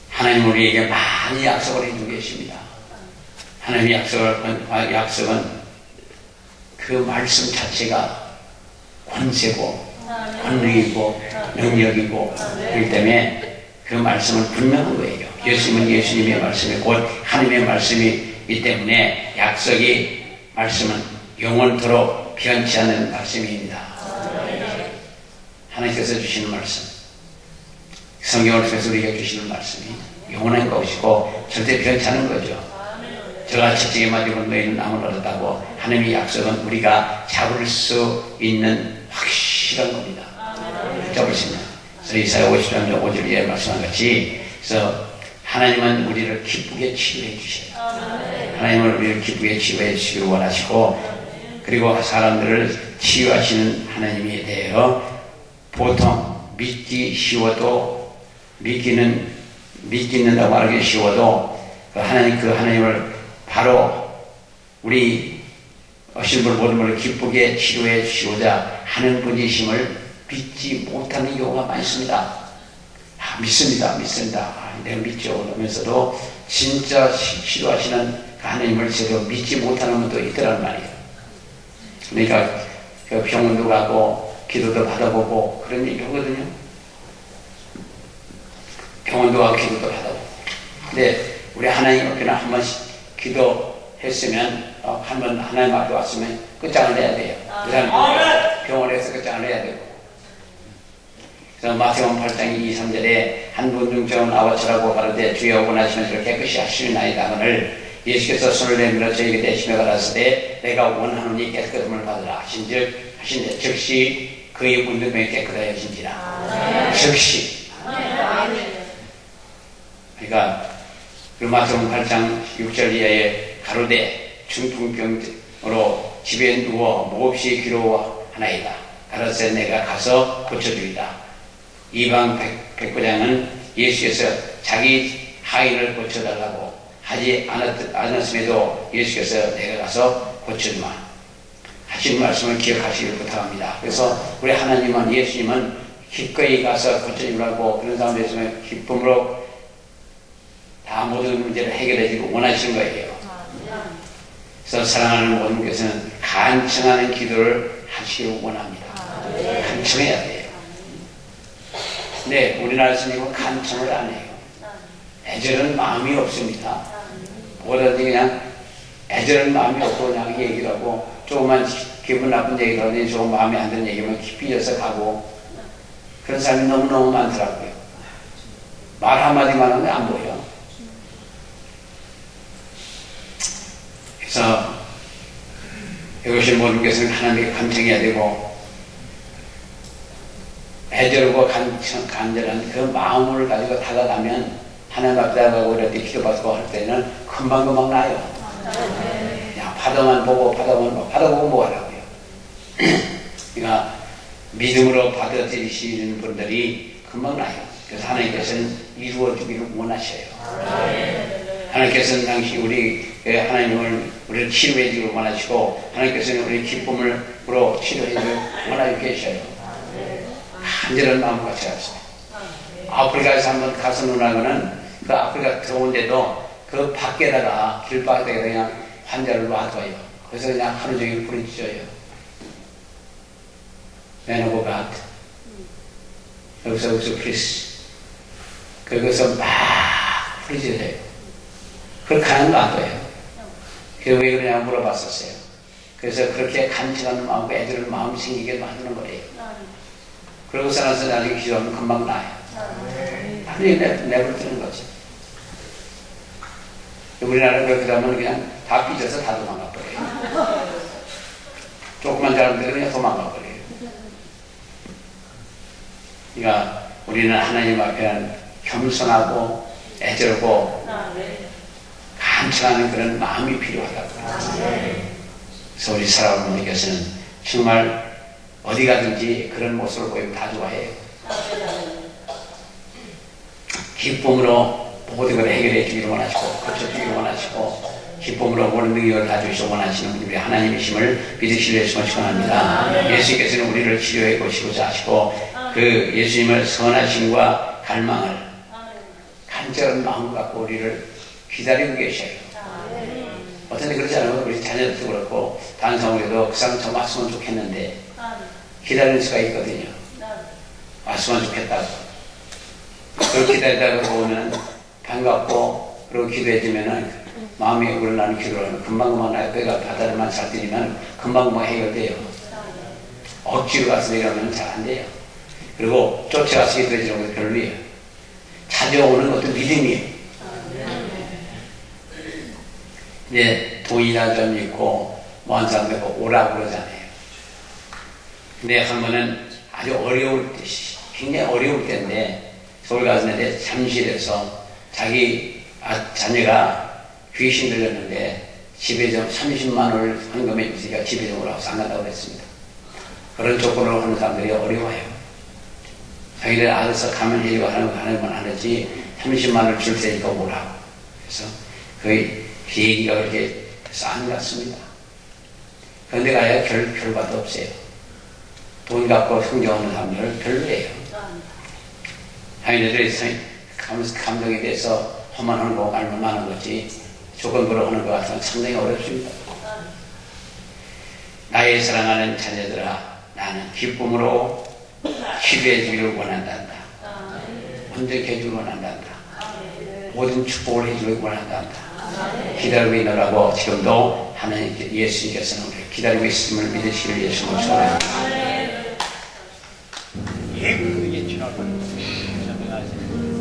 하나님 우리에게 많이 약속을 해주고 계십니다. 하나님의 약속은 그 말씀 자체가 권세고 권능이고 능력이고, 그렇기 때문에 그 말씀은 분명한 거예요. 예수님은 예수님의 말씀이 곧 하나님의 말씀이기 때문에 말씀은 영원토록 변치 않는 말씀입니다. 하나님께서 주시는 말씀, 성경을 통해서 우리에게 주시는 말씀이 영원한 것이고 절대 변치 않는 거죠. 저가 채찍에 맞으고 너희는 남을 얻었다고, 하나님의 약속은 우리가 잡을 수 있는 확실한 겁니다. 잡을 수 있는. 그래서 이사야 50장 5절에 말씀한 같이, 그래서 하나님은 우리를 기쁘게 치유해 주셔요. 하나님은 우리를 기쁘게 치유해 주시기를 원하시고, 그리고 사람들을 치유하시는 하나님에 대하여 보통 믿는다고 말하기 쉬워도 그 하나님을 바로 우리 신분 모든 것을 기쁘게 치료해 주시고자 하는 분이심을 믿지 못하는 경우가 많습니다. 믿습니다. 내가 믿죠. 그러면서도 진짜 치료하시는 그 하나님을 제대로 믿지 못하는 분도 있더란 말이에요. 그러니까 그 병원도 가고 기도도 받아보고 그런 얘기 하거든요. 병원도 가고 기도도 받아보고. 근데 우리 하나님 앞에나 한 번씩 기도했으면, 한 번 하나님 앞에 왔으면 끝장을 내야 돼요. 그 사람 병원에서 끝장을 내야 되고. 그래서 마태복음 8장 2, 3절에 한 분 중처럼 나와서라고 가로되 주여 원하시면 깨끗이 하시나이다마를 예수께서 손을 내밀어 저에게 대시며 가라사대 내가 원하노니 깨끗함을 받으라 하신즉 즉시 그의 문둥병이 깨끗하여진지라. 즉시. 그러니까 그 마태복음 8장 6절 이하에 가로되 중풍병으로 집에 누워 몹시 괴로워하나이다. 가라사대 내가 가서 고쳐주리다. 이방 백부장은 예수께서 자기 하인을 고쳐달라고 하지 않았음에도 예수께서 내가 가서 고쳐주마 하신 말씀을 기억하시길 부탁합니다. 그래서 우리 하나님은, 예수님은 기꺼이 가서 고쳐주라고, 그런 사람들 있으면 기쁨으로 다 모든 문제를 해결해주고 원하시는 거예요. 그래서 사랑하는 모든 분께서는 간청하는 기도를 하시길 원합니다. 간청해야 돼요. 근데 우리나라에서는 간청을 안 해요. 애절한 마음이 없습니다. 뭐라든지 그냥 애절한 마음이 없고 그냥 얘기를 하고, 조금만 기분 나쁜 얘기를 하더니 조금 마음에 안 드는 얘기면 삐져서 가고, 그런 사람이 너무너무 많더라고요. 말 한마디만 하면 안 보여. 그래서 이것이 모든 것을 하나님께 간청해야 되고, 애절하고 간절한 그 마음을 가지고 다가가면, 하나님 앞에 다가가고 이럴 때 기도받고 할 때는 그 금방금방 나요. 그냥 바다만 보고 바다 보고 뭐 하라고요. 그러니까 믿음으로 받아들이시는 분들이 금방 나요. 그래서 하나님께서는 이루어주기를 원하셔요. 하나님께서는 당시 하나님을 우리를 치료해 주기를 원하시고, 하나님께서는 우리 기쁨으로 치료해 주기를 원하고 계셔요. 간절한 마음과 찾았어요. 아프리카에서 한번 가서 논하고는 그 아프리카 더운데도 그 밖에다가 길바닥에다가 그냥 환자를 놔둬요. 그래서 그냥 하루 종일 부르짖어요. Man of God. 여기서 please. 거기서 막 부르짖어요. 그걸 가는 거 안 돼요. 그래서 왜 그러냐고 물어봤었어요. 그래서 그렇게 간절한 마음과 애들을 마음이 생기게 만드는 거예요. 그러고서 나서 나중에 기도하면 금방 나요. 하늘이 내버려두는 거죠. 우리나라는 그렇게 하면 그냥 다 삐져서 다 도망가 버려요. 조금만 잘하면 그냥 도망가 버려요. 그러니까 우리는 하나님 앞에 겸손하고 애절하고 간절하는 그런 마음이 필요하다고요. 그래서 우리 사람분들께서는 정말 어디 가든지 그런 모습을 보이면 다 좋아해요. 기쁨으로 모든 걸 해결해 주기를 원하시고, 고쳐주기를 원하시고, 기쁨으로 모든 능력을 가지시고 원하시는 분들이 하나님이심을 믿으시려 소원합니다. 예수님께서는 우리를 치료해 보시고자 하시고, 그 예수님을 선하심과 갈망을 간절한 마음 갖고 우리를 기다리고 계셔요. 어떤데 그렇지 않으면 우리 자녀들도 그렇고 다른 사람에도 그 사람 좀 왔으면 좋겠는데 기다리는 수가 있거든요. 왔으면 좋겠다고. 그걸 기다리다가 보면 반갑고, 그리고 기도해주면은 마음이 우러나는 기도를 금방금방 나요. 그가 바다를만 잘 들이면 금방금방 해결돼요. 억지로 가서 이러면 잘 안 돼요. 그리고 쫓아가서 기도해주는 것도 별로예요. 찾아오는 것도 믿음이에요. 이제 돈이나 좀 있고 뭐한 사람들 오라고 그러잖아요. 근데 한 번은 아주 어려울 때, 굉장히 어려울 때인데 서울 갔는데 잠실에서 자기 자녀가 귀신 들렸는데 집에 좀 30만 원을 헌금해 주시니까 집에 좀 오라고 안 간다고 그랬습니다. 그런 조건으로 하는 사람들이 어려워요. 자기들 알아서 가면 해주고 하는 건 하는지 30만 원을 줄 테니까 오라고. 그래서 거의 비행기가 그렇게 싼 것 같습니다. 그런데 가야 결과도 없어요. 돈 갖고 흥정하는 사람들은 별로예요. 자기네들이 감동이 돼서 험한하는 거 알면 많은 거지 조건부로 하는 것 같으면 상당히 어렵습니다. 나의 사랑하는 자녀들아, 나는 기쁨으로 치료해 주기를 원한단다. 온전히 해주길 원한단다. 모든 축복을 해주길 원한단다. 기다리고 있느라고 지금도 하나님 예수님께서는 우리를 기다리고 있음을 믿으시길 예수님을 축원합니다. 예쁘게 지나고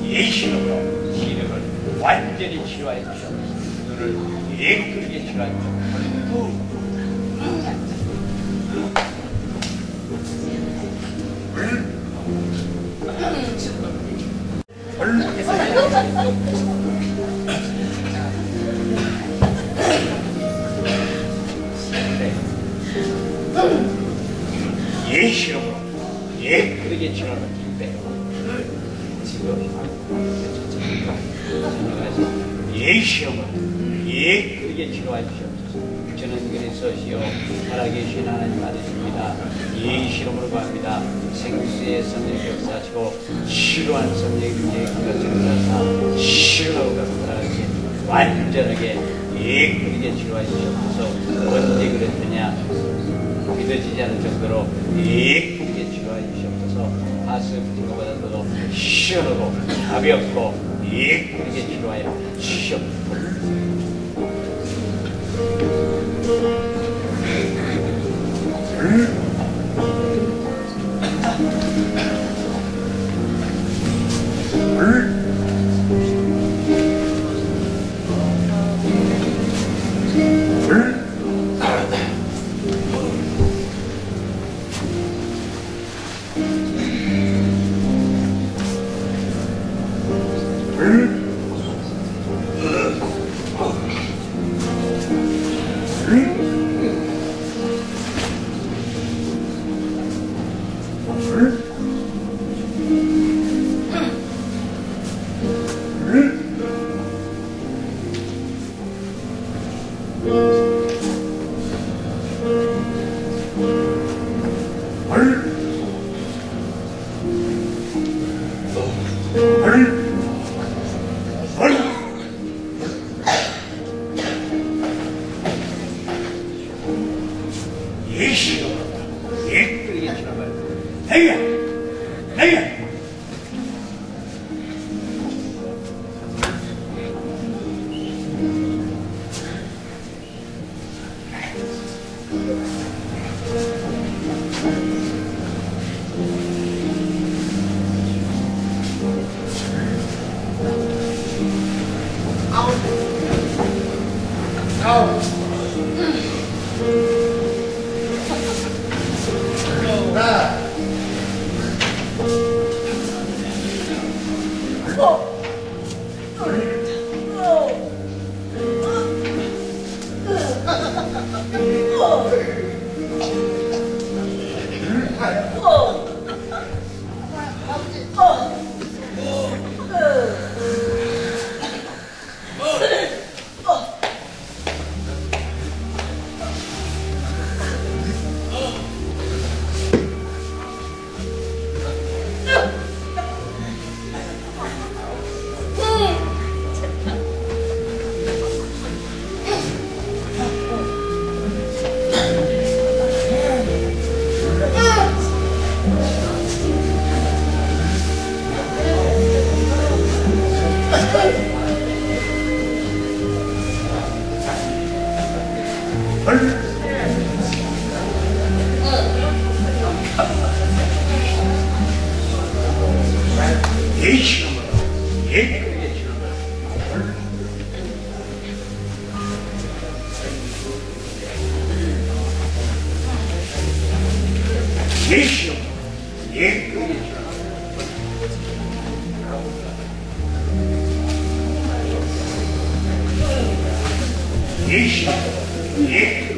예신으로 시력을 완전히 치료해 주셔서 눈을 예쁘게 치료해 주셔서 예시로 예쁘게 치료하는 때요. 예시로 예쁘게 치료해 주시옵소서. 저는 그리스도시요 살아계신 하나님 아들입니다. 예시로으로 갑니다. 생수의 성령 역사하시고 치료한 성령님께 그것을 가사 치료하고 살아계신 완전하게 예쁘게 치료해 주시옵소서. 언제 그랬느냐 믿어지지 않을 정도로 예쁘게 치료해 주시옵소서. 가슴 그거보다도 시원하고 가볍고 예쁘게 치료하여 주시옵소서. 예시로 예쁘게 지나가요. 내가 예시로 예쁘게 지나가요. 예시로 예쁘게 지나가요. 예시로 예쁘게